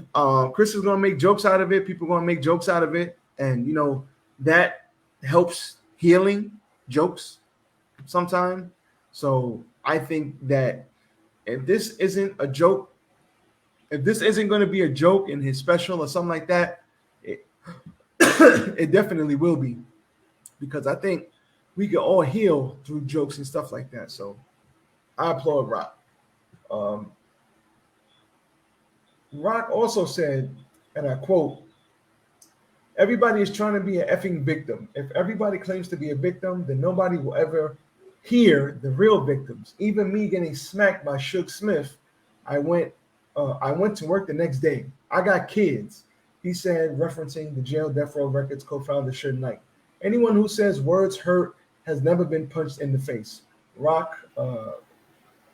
Chris is going to make jokes out of it. People are going to make jokes out of it. And, that helps healing jokes sometimes. So I think that if this isn't a joke, if this isn't going to be a joke in his special or something like that, it, it definitely will be, because I think we can all heal through jokes and stuff like that. So I applaud Rock. Rock also said, and I quote, everybody is trying to be an effing victim. If everybody claims to be a victim, then nobody will ever hear the real victims. Even me getting smacked by Suge Smith, I went to work the next day. I got kids. He said, referencing the Jail Death Row Records co-founder Suge Knight. Anyone who says words hurt has never been punched in the face. Rock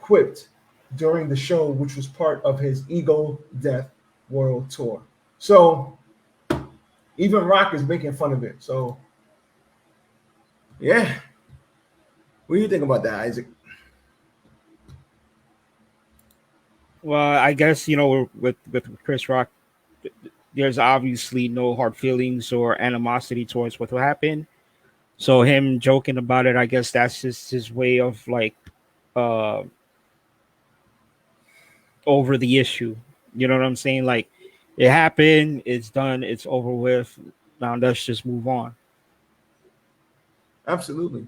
quipped during the show, which was part of his Ego Death World Tour. So even Rock is making fun of it. So yeah. What do you think about that, Isaac? Well, I guess with Chris Rock, there's obviously no hard feelings or animosity towards what happened. So him joking about it, I guess that's just his way of like over the issue. You know what I'm saying? Like it happened, it's done, it's over with. Now let's just move on. Absolutely,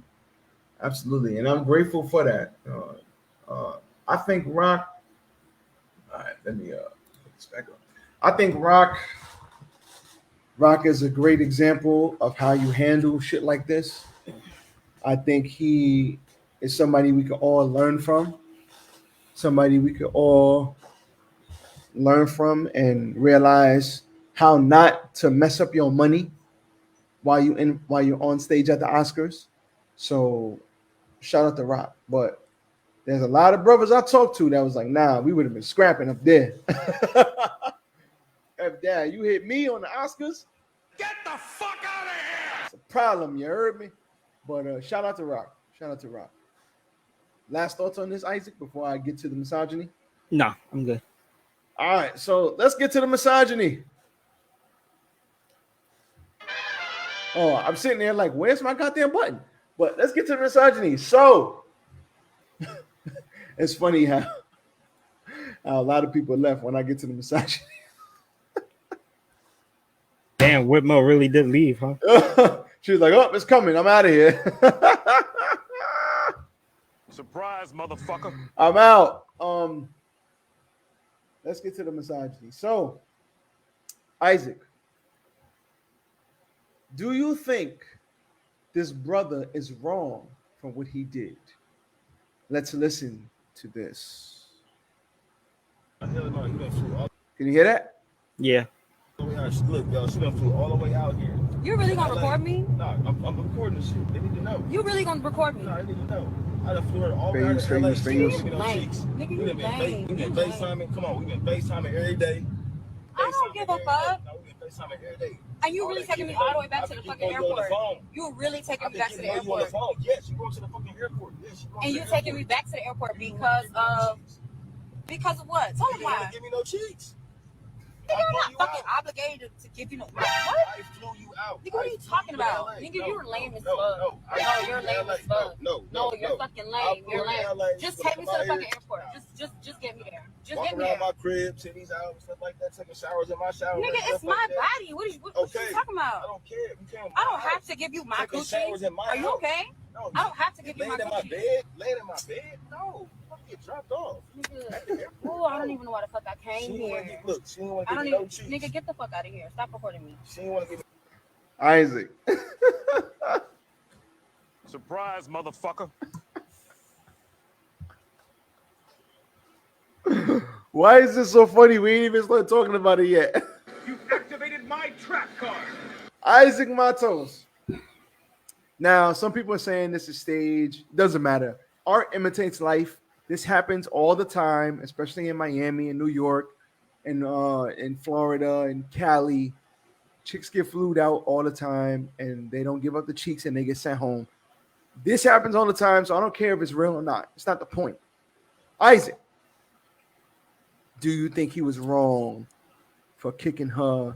and I'm grateful for that. I think Rock. All right, let me put this back up. I think Rock is a great example of how you handle shit like this. I think he is somebody we could all learn from. Somebody we could all learn from and realize how not to mess up your money while you're on stage at the Oscars. So shout out to Rock. But there's a lot of brothers I talked to that was like, nah, we would have been scrapping up there. If Dad, you hit me on the Oscars, Get the fuck out of here! it's a problem, you heard me? But shout out to Rock. Last thoughts on this, Isaac, before I get to the misogyny? No, I'm good. All right, so let's get to the misogyny. Oh, I'm sitting there like, where's my goddamn button? But let's get to the misogyny. So it's funny how a lot of people left when I get to the misogyny. Damn, Whitmore really did leave, huh? She was like, oh, it's coming. I'm out of here. Surprise, motherfucker. I'm out. Let's get to the misogyny. So, Isaac, do you think this brother is wrong for what he did? Let's listen to this. Can you hear that? Yeah. Look, y'all, she done flew all the way out here. You really gonna record me? No, I'm recording this shit. They need to know. You really gonna record me? No, they need to know. I done flew her all the way out to LA. She didn't give me no cheeks. Nigga, We you done lame. been FaceTiming. Come on, we been FaceTiming every day. I don't give a fuck. No, we been FaceTiming every day. And you really taking me all the way back to the fucking airport? You really taking me back to the airport? Yes, you going to the fucking airport. Yes, and you taking me back to the airport because of what? Tell me why. Give me no cheeks. Nigga, I'm not fucking obligated to give you no. What? I flew you out. Nigga, what are you talking about? Nigga, you're lame as fuck. No, you're lame as fuck. No, you're fucking lame. You're lame. Just take me to the fucking airport. Just get me there. Just get me there. Walk around my crib, titties out, stuff like that, taking showers in my shower. Nigga, it's my body. What you talking about? I don't care. You can't. I don't have to give you my coochie. Are you okay? No, I don't have to give you my coochie. Laying in my bed? No. Get dropped off. Oh, I don't even know why the fuck I came here. Look, she didn't want to I give don't me even. no cheeks. Nigga, get the fuck out of here. Stop recording me. She didn't want to give me. Isaac. Surprise, motherfucker. Why is this so funny? We ain't even started talking about it yet. You activated my trap card. Isaac Matos. Now, some people are saying this is stage. Doesn't matter. Art imitates life. This happens all the time, especially in Miami and New York and in Florida and Cali. Chicks get flued out all the time and they don't give up the cheeks and they get sent home. This happens all the time, so I don't care if it's real or not. It's not the point. Isaac, do you think he was wrong for kicking her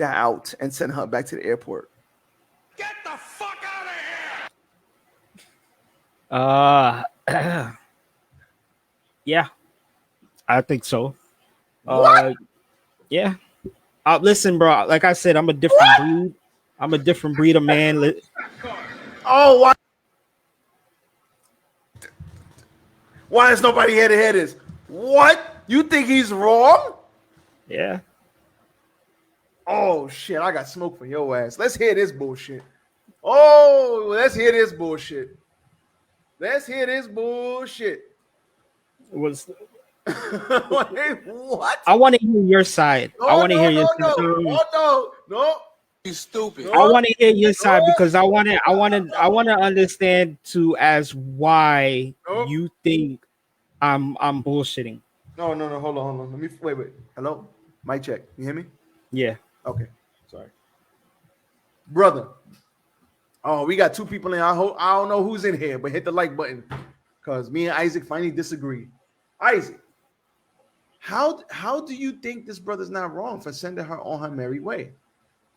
out and sending her back to the airport? Get the fuck out of here! Yeah, I think so. What? Yeah. Listen, bro. Like I said, I'm a different breed. I'm a different breed of man. Oh, why? Why is nobody here to hear this? What? You think he's wrong? Yeah. Oh shit! I got smoke for your ass. Let's hear this bullshit. Oh, let's hear this bullshit. Let's hear this bullshit. Was What? I want to hear your side. No, I want to hear your no. You stupid. I want to hear your side because I want to understand too as why you think I'm bullshitting. No. Hold on. Let me wait. Hello, mic check. You hear me? Yeah. Okay. Sorry, brother. Oh, we got two people in. I don't know who's in here, but hit the like button because me and Isaac finally disagree. Isaac, how do you think this brother's not wrong for sending her on her merry way?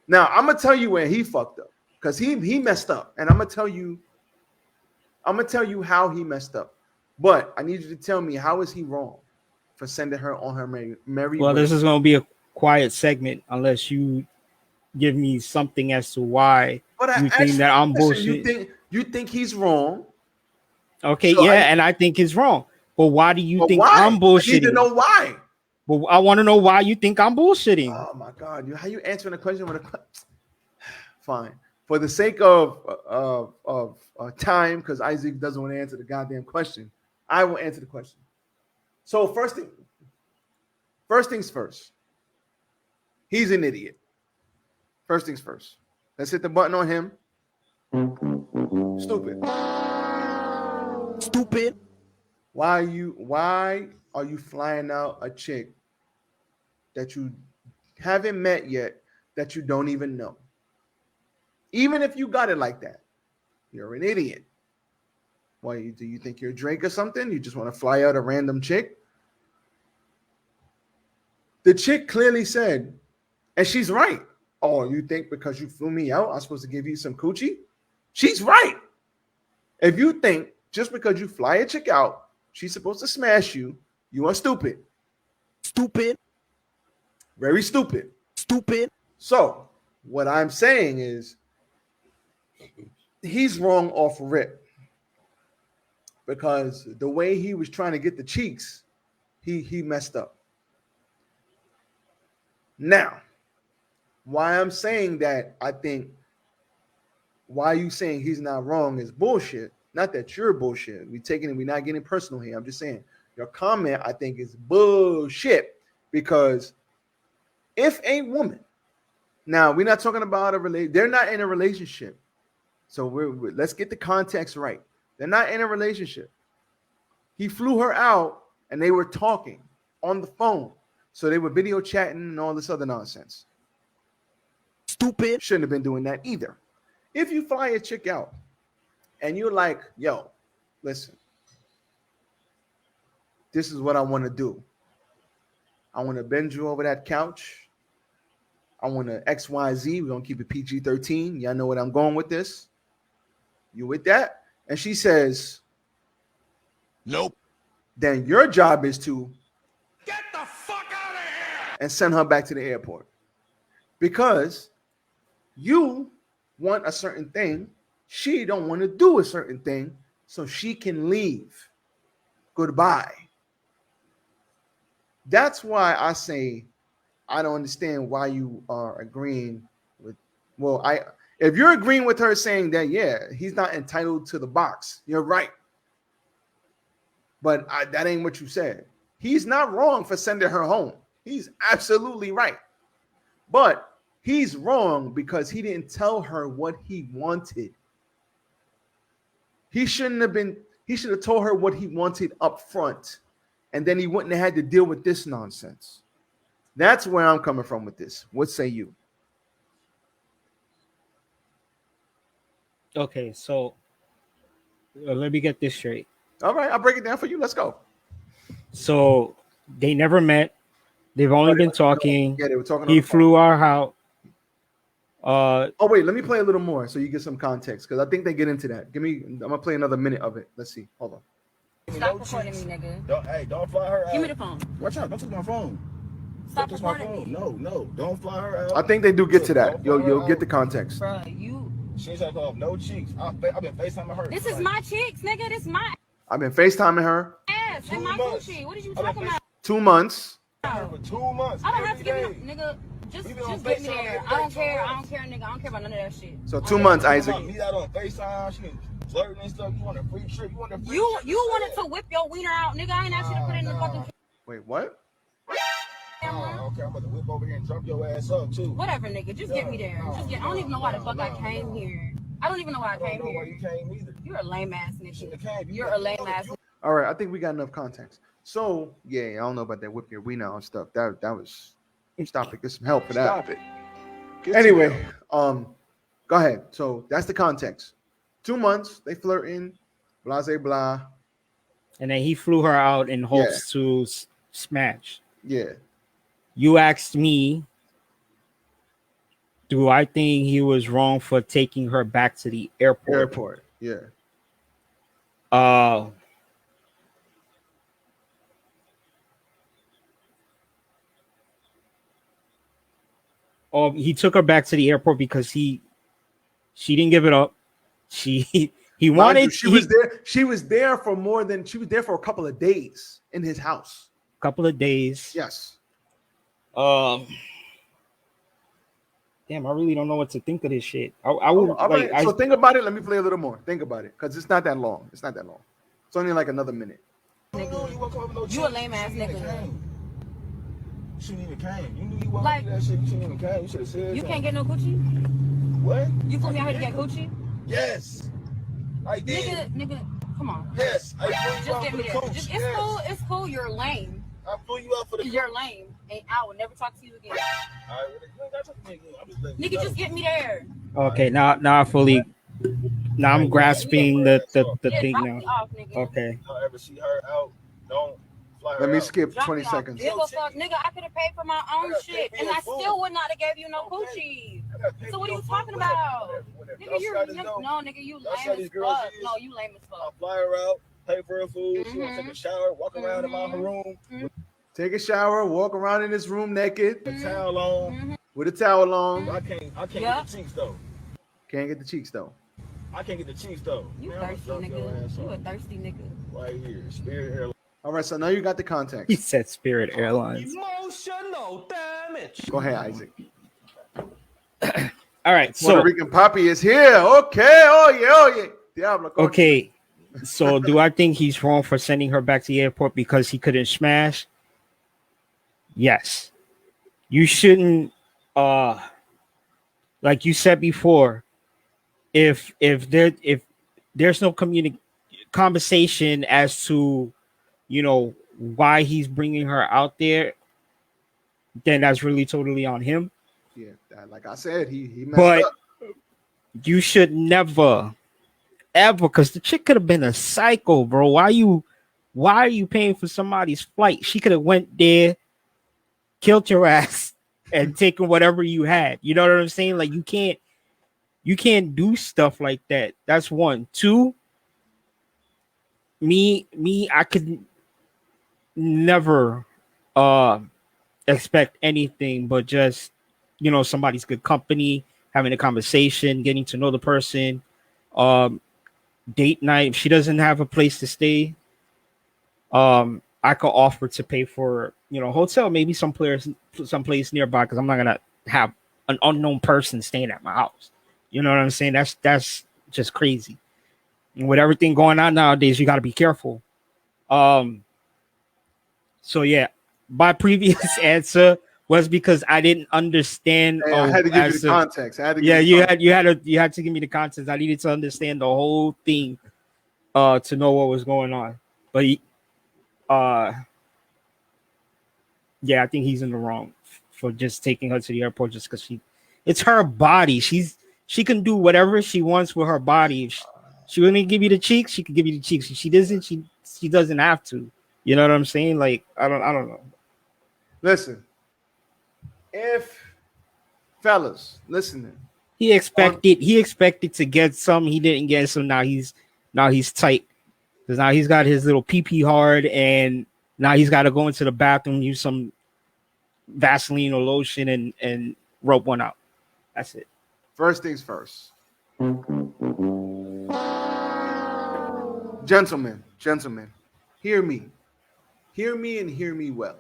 Now I'm gonna tell you where he fucked up because he messed up, and I'm gonna tell you how he messed up. But I need you to tell me, how is he wrong for sending her on her merry way? Well, this is gonna be a quiet segment unless you give me something as to why you think that I'm bullshit. You think he's wrong? Okay, so and I think he's wrong. But why do you think I'm bullshitting? I need to know why. But I want to know why you think I'm bullshitting. Oh my God, how you answering a question with a fine. For the sake of time, because Isaac doesn't want to answer the goddamn question, I will answer the question. So first things first. He's an idiot. First things first. Let's hit the button on him. Stupid. Why are you flying out a chick that you haven't met yet, that you don't even know? Even if you got it like that, you're an idiot. Why do you think you're Drake or something? You just want to fly out a random chick? The chick clearly said, and she's right. Oh, you think because you flew me out, I'm supposed to give you some coochie? She's right. If you think just because you fly a chick out, she's supposed to smash you, you are stupid. Stupid. Very stupid. Stupid. So what I'm saying is he's wrong off rip because the way he was trying to get the cheeks, he messed up. Now, why I'm saying that I think why you saying he's not wrong is bullshit. Not that you're bullshit. We're not getting personal here. I'm just saying your comment I think is bullshit because if a woman, now we're not talking about they're not in a relationship. So let's get the context right. They're not in a relationship. He flew her out and they were talking on the phone. So they were video chatting and all this other nonsense. Stupid. Shouldn't have been doing that either. If you fly a chick out and you're like, yo, listen, this is what I want to do. I want to bend you over that couch. I want to XYZ. We're going to keep it PG-13. Y'all know what I'm going with this. You with that? And she says, nope. Then your job is to Get the fuck out of here! And send her back to the airport. Because you want a certain thing. She don't want to do a certain thing. So she can leave. Goodbye. That's why I say I don't understand why you are agreeing with. Well, if you're agreeing with her saying that, yeah, he's not entitled to the box, you're right. But that ain't what you said. He's not wrong for sending her home. He's absolutely right. But he's wrong because he didn't tell her what he wanted. He should have told her what he wanted up front. And then he wouldn't have had to deal with this nonsense. That's where I'm coming from with this. What say you? Okay, so let me get this straight. All right, I'll break it down for you. Let's go. So they never met. They've only been talking. Yeah, they were talking. He flew her out. Oh wait, let me play a little more so you get some context because I think they get into that. I'm gonna play another minute of it. Let's see. Hold on. Stop recording me, nigga. Don't fly her out. Give me the phone. Watch out! Don't touch my phone. Stop recording me. No, don't fly her out. I think they do get to that. You'll get the context. Bro, you. She ain't off no cheeks. I've been FaceTiming her. This is my cheeks, nigga. This is my I've been FaceTiming her. ass and my Gucci. What are you talking about? 2 months. For 2 months. I don't have to give you, nigga. Just get me there. I don't care, nigga. I don't care about none of that shit. So 2 months, Isaac. Meet out on FaceTime. She flirting and stuff. You want a free trip? You wanted to whip your wiener out, nigga. I ain't asked you to put it in the fucking. Wait, what? Camera. Okay, I'm about to whip over here and jump your ass up too. Whatever, nigga. Just get me there. Just get. I don't even know why the fuck I came here. I don't even know why I came here. Why you came either. You're a lame ass nigga. You're a lame ass. All right, I think we got enough context. So yeah, I don't know about that whip your wiener on stuff. That was stop it. Get some help for that. Stop it. Anyway, go ahead. So that's the context. 2 months, they flirting, blah, blah, blah. And then he flew her out in hopes to smash. Yeah. You asked me, do I think he was wrong for taking her back to the airport? Yeah. He took her back to the airport because she didn't give it up. He wanted. She was there for a couple of days in his house. Couple of days. Yes. Damn, I really don't know what to think of this shit. I would So think about it. Let me play a little more. Think about it, because it's not that long. It's only like another minute. Nigga. You a lame ass nigga. You shouldn't even came. You knew you wanted that shit. You shouldn't even came. You should have said. You can't get no coochie. What? You flew me out here to get coochie? Yes. I did. Nigga, come on. Yes. I flew you Just out get for me the there. coach. It's cool. It's cool. You're lame. I flew you out for the. You're lame. And I will never talk to you again. All right, you ain't got to talk to me again. I'm just letting Nigga, just get me there. Okay, now I fully. Now I'm grasping the thing drop now. me off, nigga. Okay. Don't ever see her out. Don't fly her Let me out. skip Drop 20 me off. seconds. Give a fuck, nigga. I could have paid for my own shit, and I still would not have gave you no coochie. So what are you talking about? Nigga, you lame as fuck. No, you lame as fuck. I'll fly her out, pay for her food. She want to take a shower, walk around in my room. Take a shower, walk around in his room naked. With a towel on. With a towel on. I can't get the cheeks though. Can't get the cheeks though. I can't get the cheeks though. You thirsty nigga. You a thirsty nigga. Right here, Spirit Airlines. All right, so now you got the He context. said Spirit Airlines. Emotional damage. Go ahead, Isaac. All right, so Puerto Rican Papi is here. Okay, oh yeah. Diablo. okay, so do I think he's wrong for sending her back to the airport because he couldn't smash? Yes. You shouldn't. Like you said before, if there's no conversation as to, why he's bringing her out there, then that's really totally on him. Yeah, like I said, he messed But up. you should never, ever, because the chick could have been a psycho, bro. Why are you paying for somebody's flight? She could have went there, killed your ass, and taken whatever you had. You know what I'm saying? Like you can't do stuff like that. That's one. Two, I could never expect anything but just somebody's good company, having a conversation, getting to know the person, date night. If she doesn't have a place to stay, I could offer to pay for hotel, maybe someplace nearby, because I'm not gonna have an unknown person staying at my house. You know what I'm saying? That's just crazy. And with everything going on nowadays, you got to be careful. So yeah, my previous answer was because I didn't understand. Hey, I had to give you the context. You had to give me the context. I needed to understand the whole thing to know what was going on. But yeah, I think he's in the wrong for just taking her to the airport just because it's her body. She can do whatever she wants with her body. If she wouldn't give you the cheeks, she could give you the cheeks. If she doesn't, she doesn't have to. You know what I'm saying? Like I don't know. Listen, if fellas listening, he expected to get some. He didn't get some. Now he's tight because now he's got his little pee hard, and now he's got to go into the bathroom, use some Vaseline or lotion, and rub one out. That's it. First things first. Gentlemen, hear me and hear me well.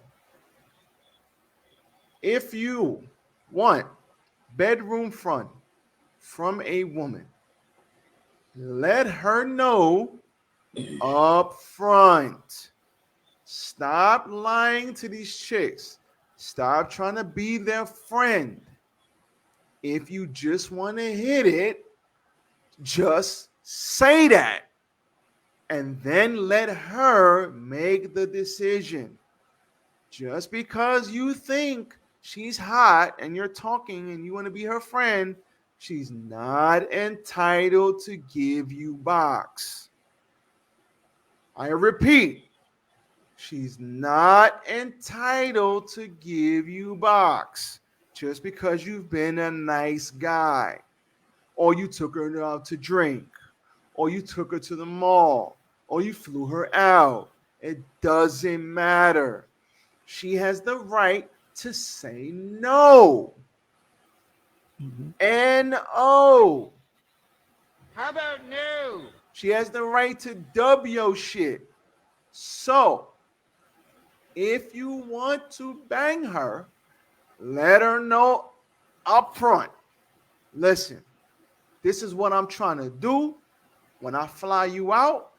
If you want bedroom front from a woman, let her know up front. Stop lying to these chicks. Stop trying to be their friend. If you just want to hit it, just say that. And then let her make the decision. Just because you think she's hot and you're talking and you want to be her friend, she's not entitled to give you box. I repeat, she's not entitled to give you box just because you've been a nice guy, or you took her out to drink, or you took her to the mall, or you flew her out. It doesn't matter. She has the right to say no. N-O. How about no? She has the right to dub your shit. So, if you want to bang her, let her know up front. Listen, this is what I'm trying to do. When I fly you out,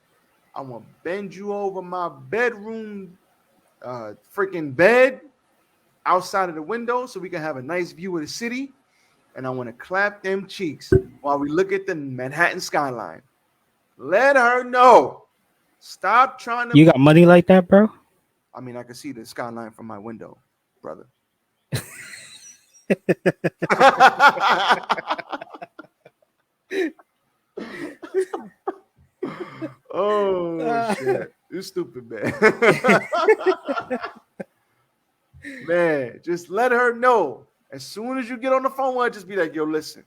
I'm going to bend you over my bedroom freaking bed outside of the window so we can have a nice view of the city. And I want to clap them cheeks while we look at the Manhattan skyline. Let her know. Stop trying to... You got money like that, bro? I mean, I can see the skyline from my window, brother. Oh, shit. You stupid, man. Man, just let her know. As soon as you get on the phone with her, just be like, yo, listen.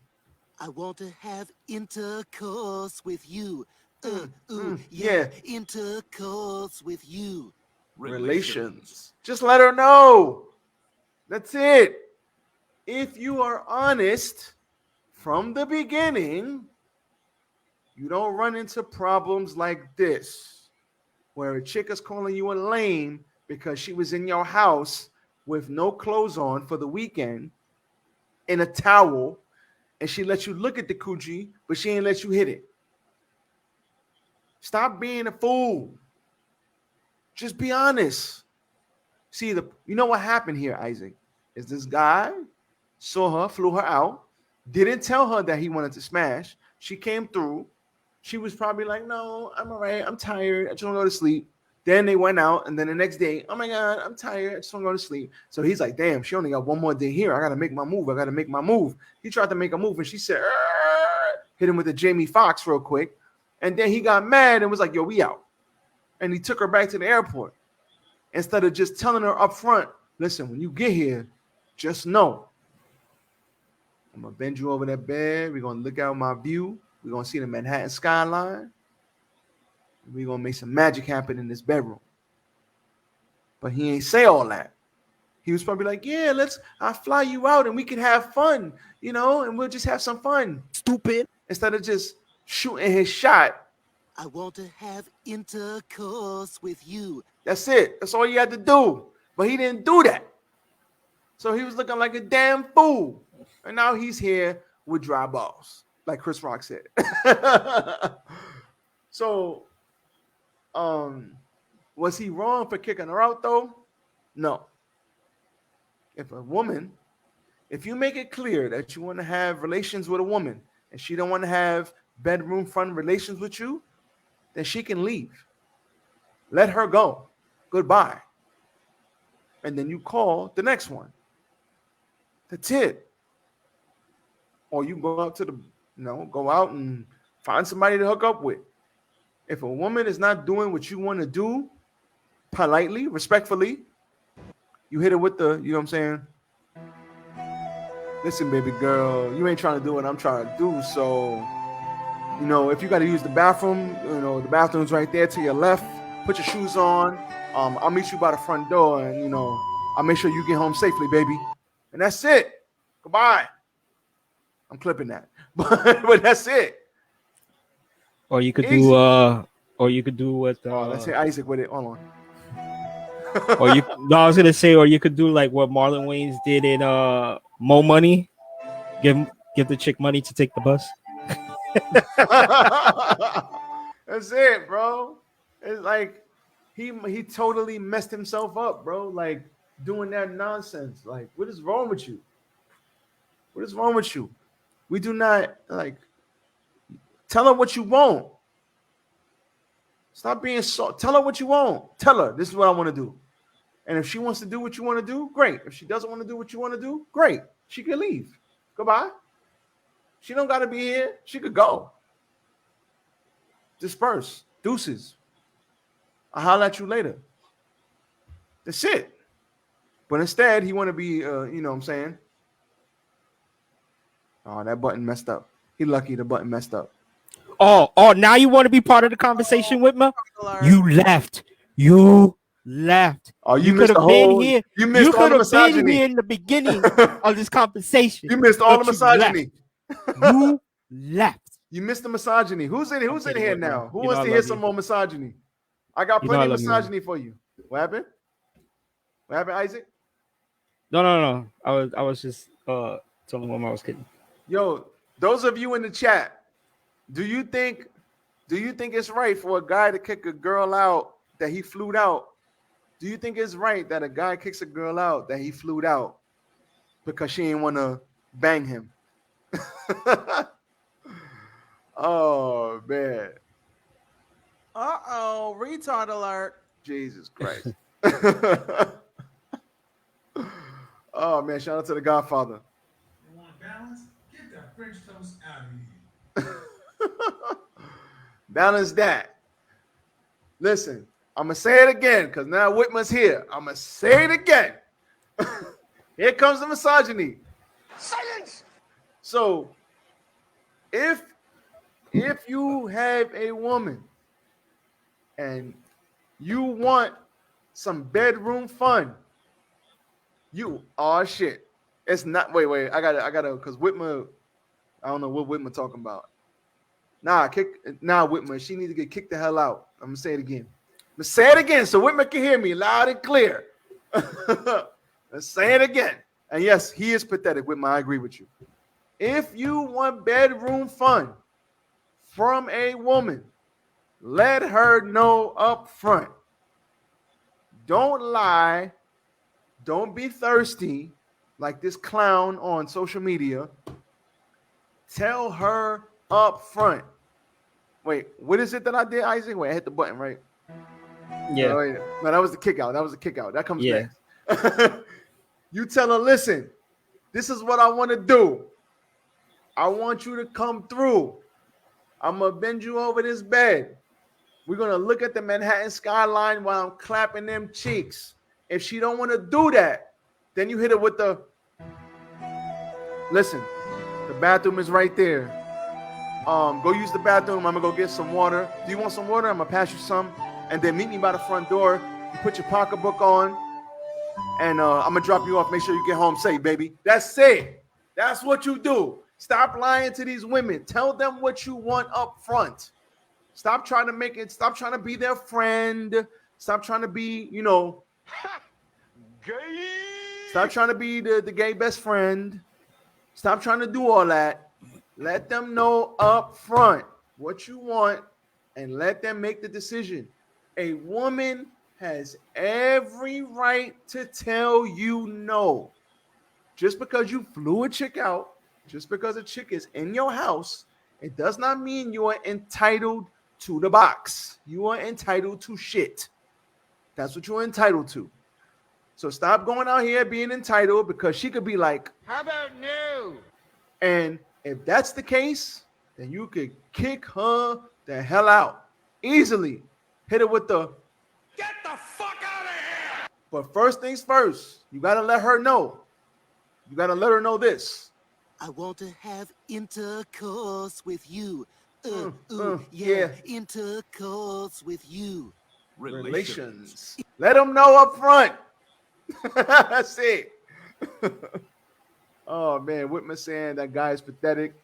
I want to have intercourse with you. Yeah. Intercourse with you. Relations. Just let her know. That's it. If you are honest from the beginning, you don't run into problems like this, where a chick is calling you a lame because she was in your house with no clothes on for the weekend in a towel, and she let you look at the coochie, but she ain't let you hit it. Stop being a fool. Just be honest. See, you know what happened here, Isaac, is this guy saw her, flew her out, didn't tell her that he wanted to smash. She came through. She was probably like, no, I'm all right. I'm tired. I just want to go to sleep. Then they went out, and then the next day, oh my God, I'm tired. I just want to go to sleep. So he's like, damn, she only got one more day here. I got to make my move. I got to make my move. He tried to make a move, and she said, hit him with a Jamie Foxx real quick. And then he got mad and was like, yo, we out. And he took her back to the airport. Instead of just telling her up front, listen, when you get here, just know, I'm going to bend you over that bed. We're going to look out my view. We're going to see the Manhattan skyline. We're going to make some magic happen in this bedroom. But he ain't say all that. He was probably like, yeah, I'll fly you out and we can have fun, and we'll just have some fun. Stupid. Instead of just shooting his shot. I want to have intercourse with you. That's it. That's all you had to do. But he didn't do that. So he was looking like a damn fool. And now he's here with dry balls, like Chris Rock said. So, was he wrong for kicking her out, though? No. If you make it clear that you want to have relations with a woman and she don't want to have bedroom fun relations with you, then she can leave. Let her go. Goodbye. And then you call the next one. That's it. Or you go out go out and find somebody to hook up with. If a woman is not doing what you want to do, politely, respectfully, you hit her with the, you know what I'm saying? Listen, baby girl, you ain't trying to do what I'm trying to do. So, if you got to use the bathroom, the bathroom's right there to your left. Put your shoes on. I'll meet you by the front door, and I'll make sure you get home safely, baby. And that's it. Goodbye. I'm clipping that, but that's it. Or you could do what? Let's say Isaac with it. Hold on. I was gonna say, or you could do like what Marlon Wayans did in Mo Money. Give the chick money to take the bus. That's it, bro. It's like he totally messed himself up, bro. Like doing that nonsense. Like, what is wrong with you? What is wrong with you? We do not like tell her what you want. Stop being so. Tell her what you want. Tell her this is what I want to do. And if she wants to do what you want to do, great. If she doesn't want to do what you want to do, great. She can leave. Goodbye. She don't got to be here. She could go. Disperse. Deuces. I'll holler at you later. That's it. But instead, he want to be, you know what I'm saying? Oh, that button messed up. He lucky the button messed up. Oh, now you want to be part of the conversation with me? You left. Oh, you could have been here. You missed all the misogyny. Been here in the beginning of this conversation. You missed all the misogyny. You left. You missed the misogyny. Who's in here now? Who wants to hear some more misogyny? I got plenty of misogyny for you. What happened? What happened, Isaac? No. I was just telling him I was kidding. Yo, those of you in the chat, do you think it's right for a guy to kick a girl out that he flued out? Do you think it's right that a guy kicks a girl out that he flued out because she didn't want to bang him? Oh, man. Uh-oh, retard alert. Jesus Christ. Oh, man, shout out to the Godfather. You want balance? Get that French toast out of here. Balance that. Listen, I'm going to say it again because now Whitman's here. I'm going to say it again. Here comes the misogyny. Silence! So, if you have a woman and you want some bedroom fun, shit. It's not, wait, I gotta, because Whitman, I don't know what Whitman talking about. Whitman, she need to get kicked the hell out. I'm gonna say it again. So Whitman can hear me loud and clear. Let's say it again. And yes, he is pathetic, Whitman. I agree with you. If you want bedroom fun from a woman, let her know up front. Don't lie. Don't be thirsty like this clown on social media. Tell her up front. Wait, what is it that I did, Isaac? Wait, I hit the button, right? Yeah. No, that was the kick out. That comes next. You tell her, listen, this is what I want to do. I want you to come through. I'm going to bend you over this bed. We're going to look at the Manhattan skyline while I'm clapping them cheeks. If she don't want to do that, then you hit her with the, listen, the bathroom is right there. Go use the bathroom. I'm going to go get some water. Do you want some water? I'm going to pass you some. And then meet me by the front door. You put your pocketbook on. And I'm going to drop you off. Make sure you get home safe, baby. That's it. That's what you do. Stop lying to these women. Tell them what you want up front. Stop trying to be their friend. Stop trying to be, Gay. Stop trying to be the gay best friend. Stop trying to do all that. Let them know up front what you want and let them make the decision. A woman has every right to tell you no. Just because you flew a chick out, just because a chick is in your house, it does not mean you are entitled to the box. You are entitled to shit. That's what you're entitled to. So stop going out here being entitled because she could be like, How about no? And if that's the case, then you could kick her the hell out easily. Hit her with the Get the fuck out of here! But first things first, you got to let her know. You got to let her know this. I want to have intercourse with you. Yeah. Intercourse with you. Relations. Let them know up front. That's it. Oh, man. Whitman saying that guy is pathetic.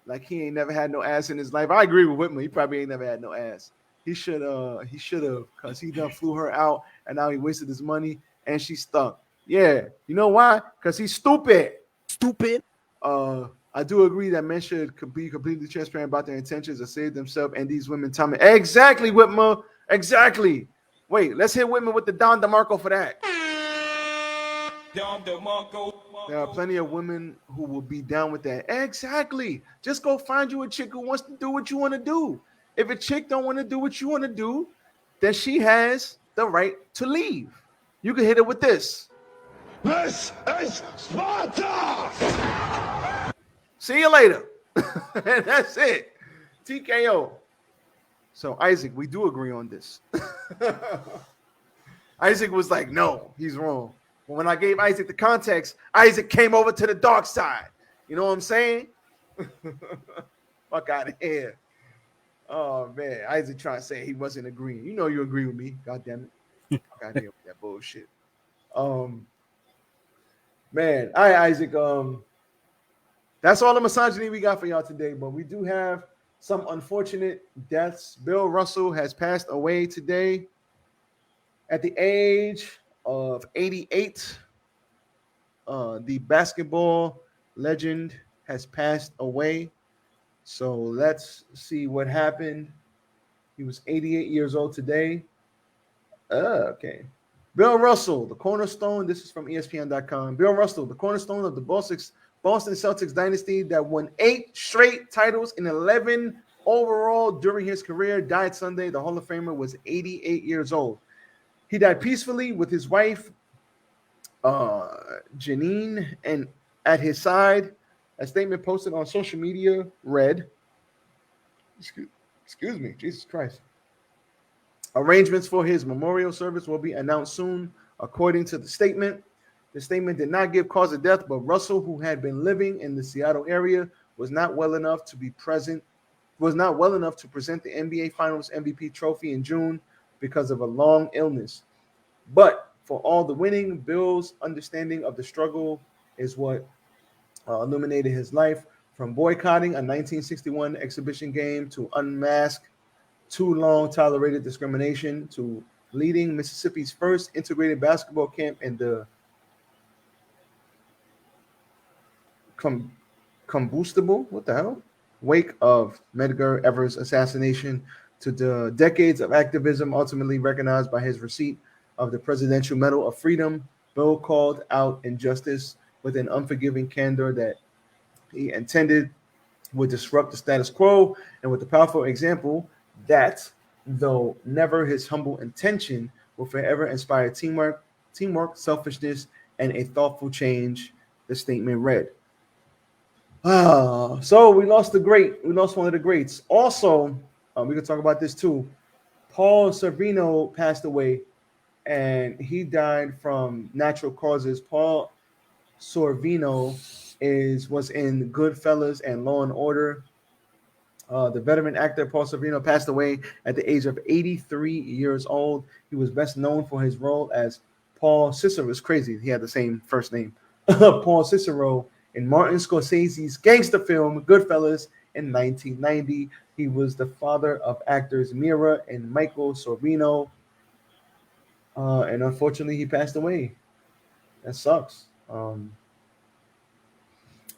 Like he ain't never had no ass in his life. I agree with Whitman. He probably ain't never had no ass. He should have, because he done flew her out and now he wasted his money and she stuck. Yeah. You know why? Because he's stupid. Stupid. I do agree that men should be completely transparent about their intentions to save themselves and these women time. Exactly, Whitman. Exactly. Wait, let's hit Whitman with the Don DeMarco for that. There are plenty of women who will be down with that. Exactly. Just go find you a chick who wants to do what you want to do. If a chick don't want to do what you want to do, then she has the right to leave. You can hit it with this. This is Sparta! See you later. And that's it. TKO. So, Isaac, we do agree on this. Isaac was like, no, he's wrong. But when I gave Isaac the context, Isaac came over to the dark side. You know what I'm saying? Fuck out of here. Oh, man. Isaac trying to say he wasn't agreeing. You know you agree with me. God damn it. Fuck out of here with that bullshit. Man. All right, Isaac. That's all the misogyny we got for y'all today. But we do have some unfortunate deaths. Bill Russell has passed away today at the age of 88. The basketball legend has passed away. So let's see what happened. He was 88 years old today. Okay. Bill Russell, the cornerstone. This is from ESPN.com. Bill Russell, the cornerstone of the Boston Celtics dynasty that won 8 straight titles and 11 overall during his career, died Sunday. The Hall of Famer was 88 years old. He died peacefully with his wife, Janine, and at his side. A statement posted on social media read, excuse me, Jesus Christ. Arrangements for his memorial service will be announced soon, according to the statement. The statement did not give cause of death, but Russell, who had been living in the Seattle area, was not well enough to present the NBA Finals MVP trophy in June because of a long illness. But for all the winning, Bill's understanding of the struggle is what illuminated his life, from boycotting a 1961 exhibition game to unmask too long tolerated discrimination to leading Mississippi's first integrated basketball camp in the combustible, wake of Medgar Evers' assassination, to the decades of activism ultimately recognized by his receipt of the Presidential Medal of Freedom. Bill called out injustice with an unforgiving candor that he intended would disrupt the status quo, and with the powerful example that, though never his humble intention, will forever inspire teamwork, selfishness, and a thoughtful change, the statement read. So we lost the great. We lost one of the greats. Also, we can talk about this too. Paul Sorvino passed away, and he died from natural causes. Paul Sorvino was in Goodfellas and Law and Order. The veteran actor Paul Sorvino passed away at the age of 83 years old. He was best known for his role as Paul Cicero. It's crazy. He had the same first name. Paul Cicero in Martin Scorsese's gangster film Goodfellas in 1990. He was the father of actors Mira and Michael Sorvino. And unfortunately, he passed away. That sucks.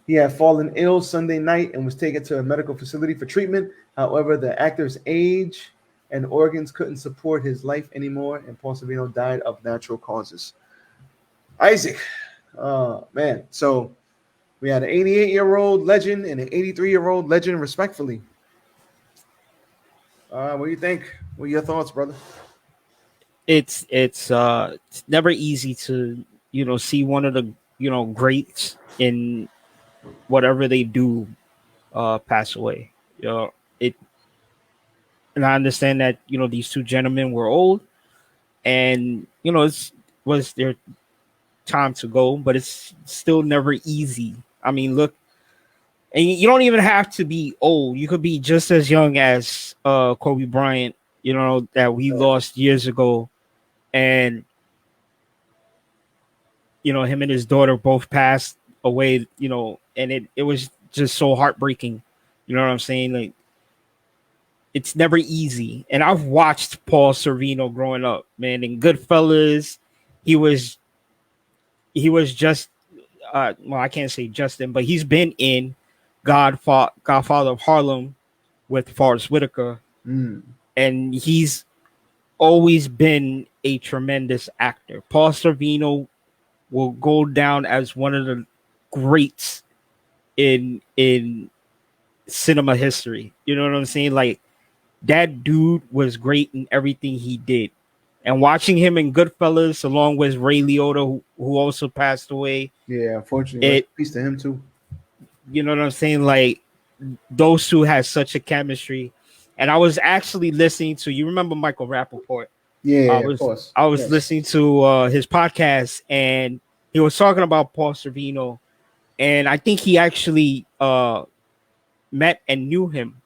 He had fallen ill Sunday night and was taken to a medical facility for treatment. However, the actor's age and organs couldn't support his life anymore, and Paul Sorvino died of natural causes. Isaac, man. So we had an 88-year-old legend and an 83-year-old legend, respectfully. What do you think? What are your thoughts, brother? It's never easy to see one of the greats in whatever they do pass away. And I understand that these two gentlemen were old, and it was their time to go, but it's still never easy. I mean, look, and you don't even have to be old. You could be just as young as Kobe Bryant, that we lost years ago, and him and his daughter both passed away, and it was just so heartbreaking. You know what I'm saying? Like, it's never easy. And I've watched Paul Sorvino growing up, man. In Goodfellas, he was just well, I can't say Justin, but he's been in Godfather of Harlem with Forrest Whitaker, and he's always been a tremendous actor. Paul Sorvino will go down as one of the greats in cinema history. You know what I'm saying? Like that dude was great in everything he did. And watching him in Goodfellas along with Ray Liotta, who also passed away, Yeah, unfortunately, rest it in peace to him too. you know what I'm saying? Like those two had such a chemistry. And I was actually listening to, you remember Michael Rappaport? Yeah, of course. I was Yes. listening to his podcast, and he was talking about Paul Sorvino, and I think he actually met and knew him.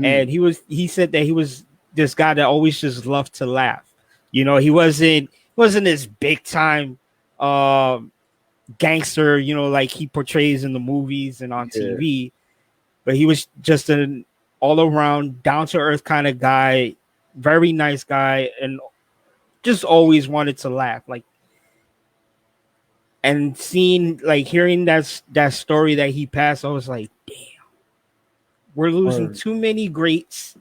And he said that he was this guy that always just loved to laugh. You know, he wasn't this big time gangster, you know, like he portrays in the movies and on Yeah. TV, but he was just an all around down to earth kind of guy, very nice guy, and just always wanted to laugh. Like, and seeing, like, hearing that story that he passed, I was like, damn, we're losing Word. too many greats,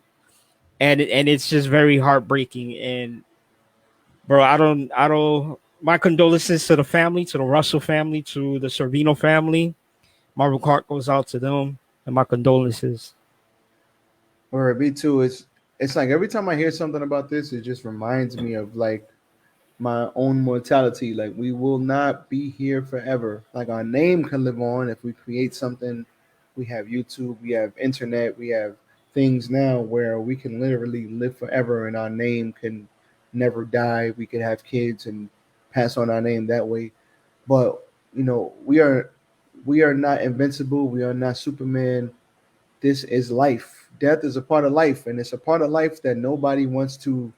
and it's just very heartbreaking. And bro, I don't. My condolences to the family, to the Russell family, to the Sorvino family. My heart goes out to them, and my condolences. Or me too. It's like every time I hear something about this, it just reminds me of like my own mortality. Like we will not be here forever. Like our name can live on if we create something. We have YouTube, we have internet, we have things now where we can literally live forever and our name can never die. We could have kids and pass on our name that way. But we are not invincible. We are not Superman. This is life. Death is a part of life, and it's a part of life that nobody wants to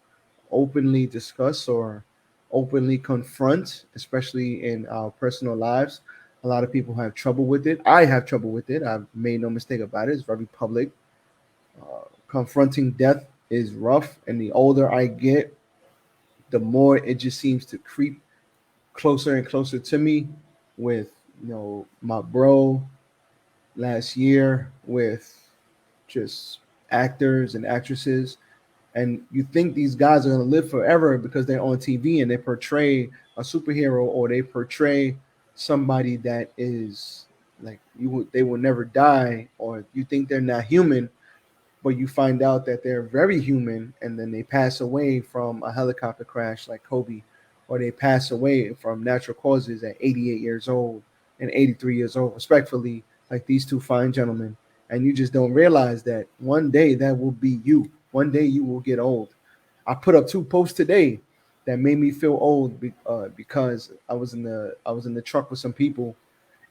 openly discuss or openly confront, especially in our personal lives. A lot of people have trouble with it. I have trouble with it. I've made no mistake about it. It's very public. Confronting death is rough, and the older I get, the more it just seems to creep closer and closer to me. With my bro last year, with just actors and actresses, and you think these guys are going to live forever because they're on TV and they portray a superhero or they portray somebody that is like they will never die, or you think they're not human, but you find out that they're very human, and then they pass away from a helicopter crash like Kobe, or they pass away from natural causes at 88 years old and 83 years old, respectfully, like these two fine gentlemen. And you just don't realize that one day that will be you. One day you will get old. I put up two posts today that made me feel old because I was in the truck with some people,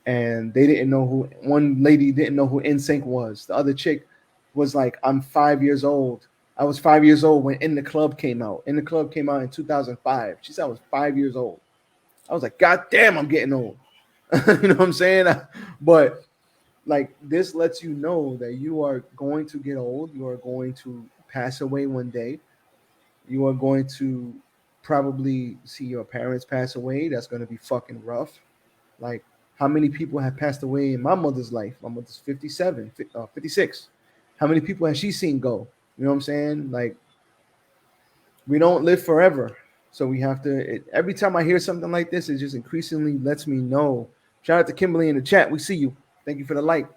and they didn't know who. One lady didn't know who NSYNC was. The other chick was like, "I'm 5 years old." I was 5 years old when In the Club came out. In the Club came out in 2005. She said I was 5 years old. I was like, God damn, I'm getting old. You know what I'm saying? But like this lets you know that you are going to get old. You are going to pass away one day. You are going to probably see your parents pass away. That's going to be fucking rough. Like, how many people have passed away in my mother's life? My mother's 57, 56. How many people has she seen go? You know what I'm saying? Like, we don't live forever. So we have to, every time I hear something like this, it just increasingly lets me know. Shout out to Kimberly in the chat. We see you. Thank you for the like.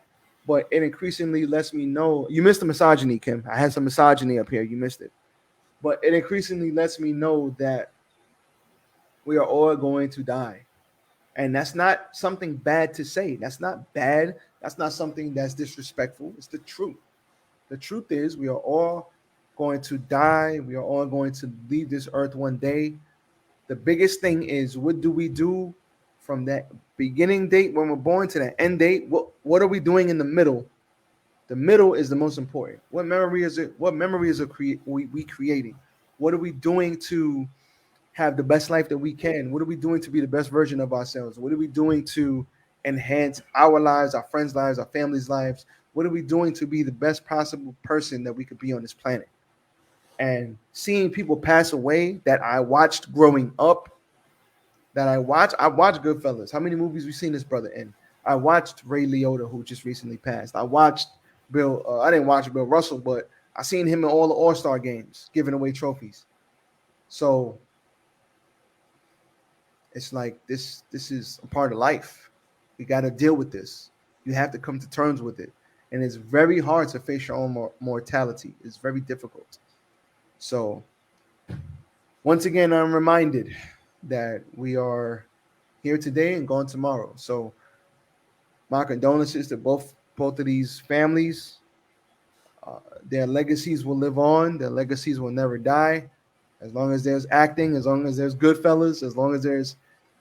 But it increasingly lets me know. You missed the misogyny, Kim. I had some misogyny up here. You missed it. But it increasingly lets me know that we are all going to die. And that's not something bad to say. That's not bad. That's not something that's disrespectful. It's the truth. The truth is, we are all going to die. We are all going to leave this earth one day. The biggest thing is, what do we do from that beginning date when we're born to that end date? What are we doing in the middle? The middle is the most important. What memory is it? What memories are we creating? What are we doing to have the best life that we can? What are we doing to be the best version of ourselves? What are we doing to enhance our lives, our friends' lives, our families' lives? What are we doing to be the best possible person that we could be on this planet? And seeing people pass away that I watched growing up, I watched Goodfellas. How many movies we seen this brother in? I watched Ray Liotta, who just recently passed. I watched Bill. I didn't watch Bill Russell, but I seen him in all the All-Star games, giving away trophies. So it's like this is a part of life. You got to deal with this. You have to come to terms with it. And it's very hard to face your own mortality. It's very difficult. So once again, I'm reminded that we are here today and gone tomorrow. So my condolences to both of these families. Their legacies will live on. Their legacies will never die. As long as there's acting, as long as there's Goodfellas, as long as there's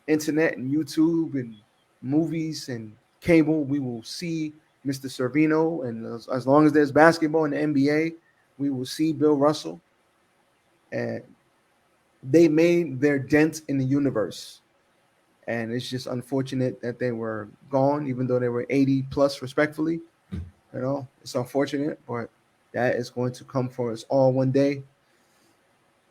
internet and YouTube and movies and cable, we will see Mr. Servino. And as long as there's basketball in the NBA, we will see Bill Russell. And they made their dent in the universe. And it's just unfortunate that they were gone, even though they were 80 plus, respectfully. You know, it's unfortunate, but that is going to come for us all one day.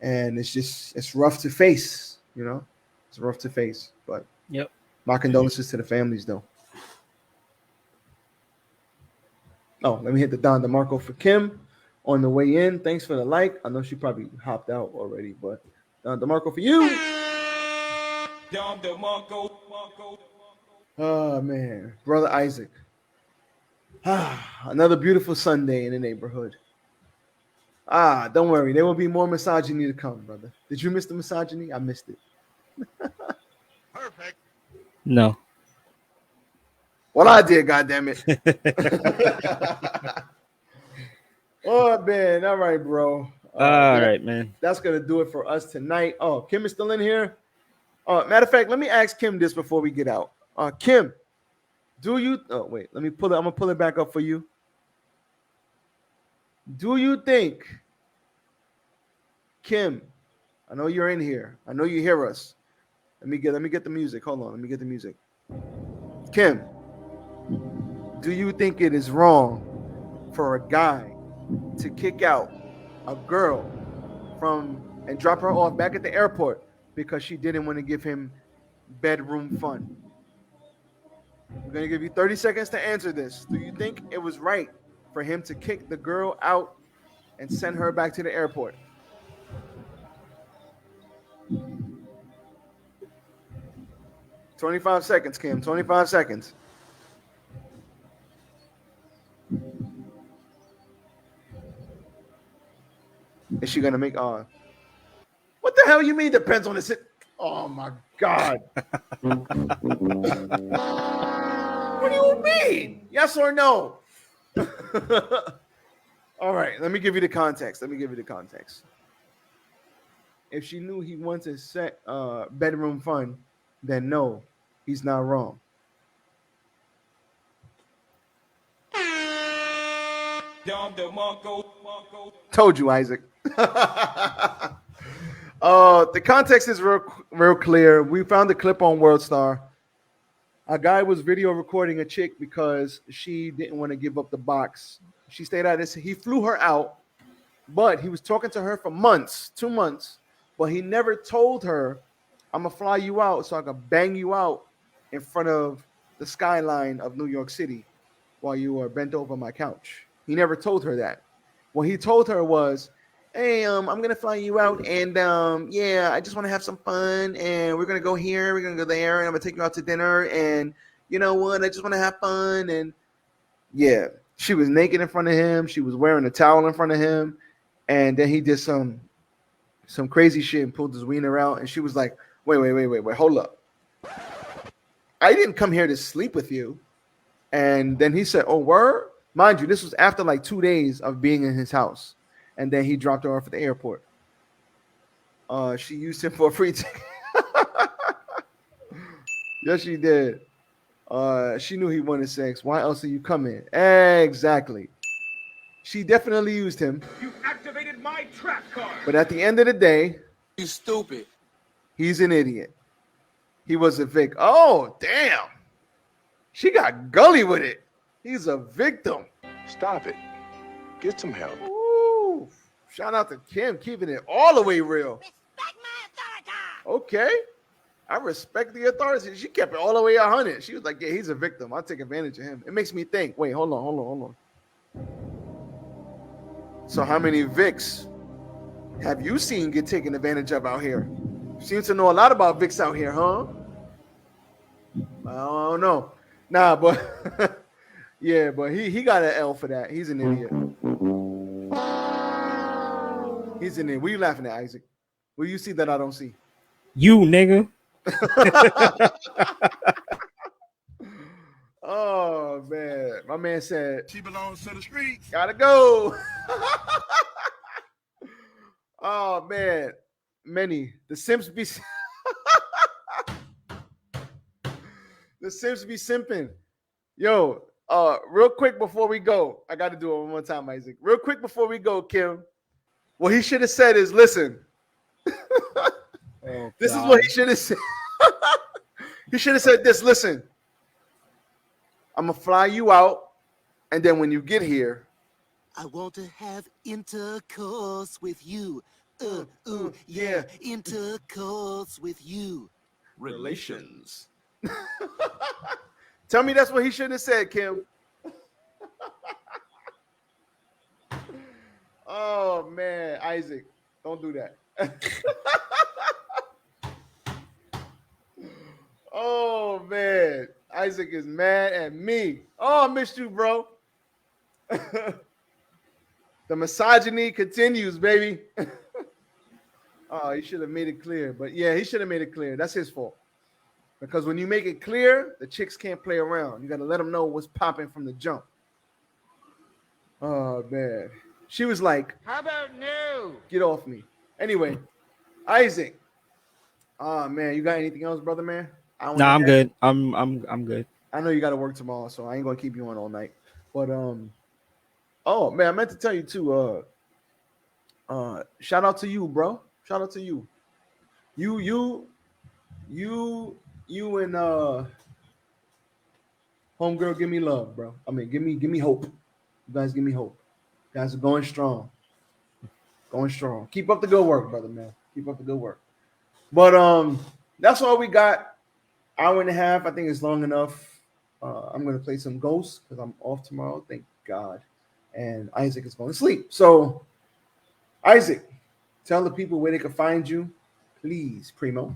And it's rough to face, you know. It's rough to face. But yep. My condolences to the families, though. Oh, let me hit the Don DeMarco for Kim on the way in. Thanks for the like. I know she probably hopped out already, but Don DeMarco for you. Don DeMarco. Oh, man. Brother Isaac. Another beautiful Sunday in the neighborhood. Don't worry. There will be more misogyny to come, brother. Did you miss the misogyny? I missed it. Perfect. No. Well, I did, goddammit. Oh, man. All right, bro. All right, man. That's going to do it for us tonight. Oh, Kim is still in here. Matter of fact, let me ask Kim this before we get out. Kim, do you... Oh, wait. Let me pull it. I'm going to pull it back up for you. Do you think, Kim, I know you're in here. I know you hear us. Let me get the music. Hold on. Let me get the music. Kim, do you think it is wrong for a guy to kick out a girl and drop her off back at the airport because she didn't want to give him bedroom fun? I'm going to give you 30 seconds to answer this. Do you think it was right for him to kick the girl out and send her back to the airport? $25 seconds, Kim. 25 seconds. Is she gonna make what the hell you mean depends on the Oh my God. What do you mean? Yes or no? All right, let me give you the context. If she knew he wanted to set bedroom fun, then no, he's not wrong. Told you, Isaac. The context is real clear. We found the clip on WorldStar. A guy was video recording a chick because she didn't want to give up the box. She stayed out. He flew her out, but he was talking to her for months, 2 months, but he never told her, I'm going to fly you out so I can bang you out in front of the skyline of New York City while you are bent over my couch. He never told her that. What he told her was, hey, I'm going to fly you out, and yeah, I just want to have some fun, and we're going to go here, we're going to go there, and I'm going to take you out to dinner, and you know what, I just want to have fun. And yeah, she was naked in front of him. She was wearing a towel in front of him, and then he did some crazy shit and pulled his wiener out, and she was like, wait, hold up. I didn't come here to sleep with you. And then he said, oh, word? Mind you, this was after like 2 days of being in his house. And then he dropped her off at the airport. She used him for a free ticket. Yes, she did. She knew he wanted sex. Why else are you coming? Exactly. She definitely used him. You activated my trap card. But at the end of the day, You stupid. he's an idiot. He was a victim. Oh, damn. She got gully with it. He's a victim. Stop it. Get some help. Ooh, shout out to Kim, keeping it all the way real. Respect my authority. Okay. I respect the authority. She kept it all the way 100. She was like, yeah, he's a victim. I'll take advantage of him. It makes me think, wait, hold on. So how many Vicks have you seen get taken advantage of out here? Seem to know a lot about Vicks out here, huh? I don't know. Nah, but yeah, but he got an L for that. He's an idiot. He's an idiot. What are you laughing at, Isaac? What do you see that I don't see? You nigga. Oh man, my man said She belongs to the streets. gotta go. Oh man, many the Sims be the Sims be simping. Yo, real quick before we go, I got to do it one more time, Isaac. Real quick before we go, Kim. What he should have said is, listen. This is what he should have said. He should have said this. Listen, I'm gonna fly you out, and then when you get here, I want to have intercourse with you. yeah. Intercourse with you. Relations. Tell me that's what he shouldn't have said, Kim. Oh man, Isaac, don't do that. Oh man, Isaac is mad at me. Oh, I missed you, bro. The misogyny continues, baby. Oh, he should have made it clear. But yeah, he should have made it clear. That's his fault. Because when you make it clear, the chicks can't play around. You got to let them know what's popping from the jump. Oh, man. She was like, how about no? Get off me. Anyway, Isaac. Oh, man. You got anything else, brother, man? No, I'm good. I'm good. I know you got to work tomorrow, so I ain't going to keep you on all night. But, oh, man, I meant to tell you, too. Shout out to you, bro. Shout out to you. You and homegirl, give me love, bro. I mean, give me hope. You guys give me hope. You guys are going strong. Going strong. Keep up the good work, brother, man. Keep up the good work. But that's all we got. Hour and a half. I think it's long enough. I'm gonna play some Ghosts because I'm off tomorrow. Thank God. And Isaac is going to sleep. So, Isaac, tell the people where they can find you, please, Primo.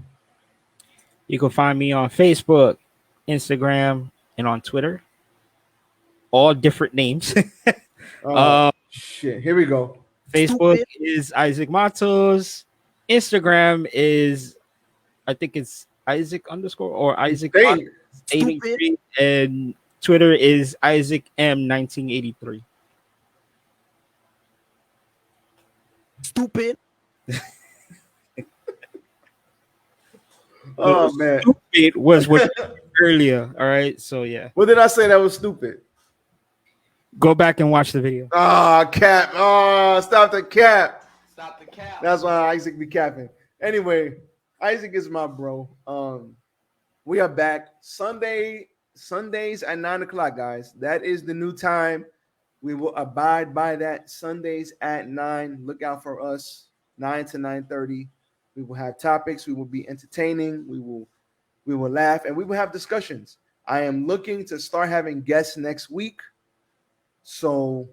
You can find me on Facebook, Instagram, and on Twitter. All different names. Shit. Here we go. Facebook is Isaac Matos. Instagram is, I think it's Isaac _ or Isaac 83. And Twitter is Isaac M1983. Stupid. Oh man, stupid was what earlier. All right, so yeah. What did I say that was stupid? Go back and watch the video. Cap. Stop the cap. Stop the cap. That's why Isaac be capping. Anyway, Isaac is my bro. We are back Sundays at 9:00, guys. That is the new time. We will abide by that. Sundays at 9. Look out for us. 9 to 9:30. We will have topics. We will be entertaining. We will laugh, and we will have discussions. I am looking to start having guests next week, so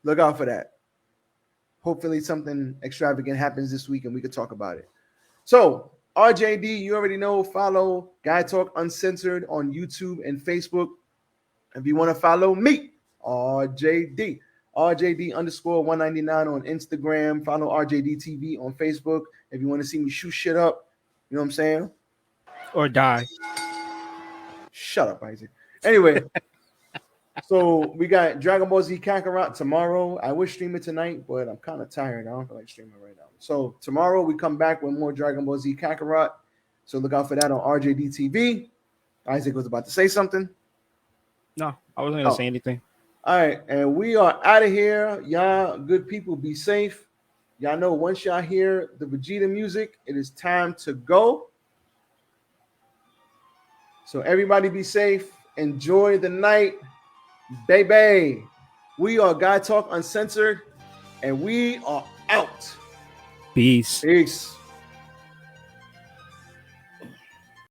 look out for that. Hopefully, something extravagant happens this week, and we can talk about it. So, RJD, you already know. Follow Guytalk Uncensored on YouTube and Facebook. If you want to follow me, RJD _199 on Instagram. Follow RJD TV on Facebook. If you want to see me shoot shit up, you know what I'm saying? Or die. Shut up, Isaac. Anyway, so we got Dragon Ball Z Kakarot tomorrow. I wish stream it tonight, but I'm kind of tired. I don't feel like streaming right now. So tomorrow we come back with more Dragon Ball Z Kakarot. So look out for that on RJD TV. Isaac was about to say something. No, I wasn't going to say anything. All right, and we are out of here. Y'all good people, be safe. Y'all know once y'all hear the Vegeta music, it is time to go. So everybody be safe. Enjoy the night. Baby. We are Guytalk Uncensored, and we are out. Peace. Peace.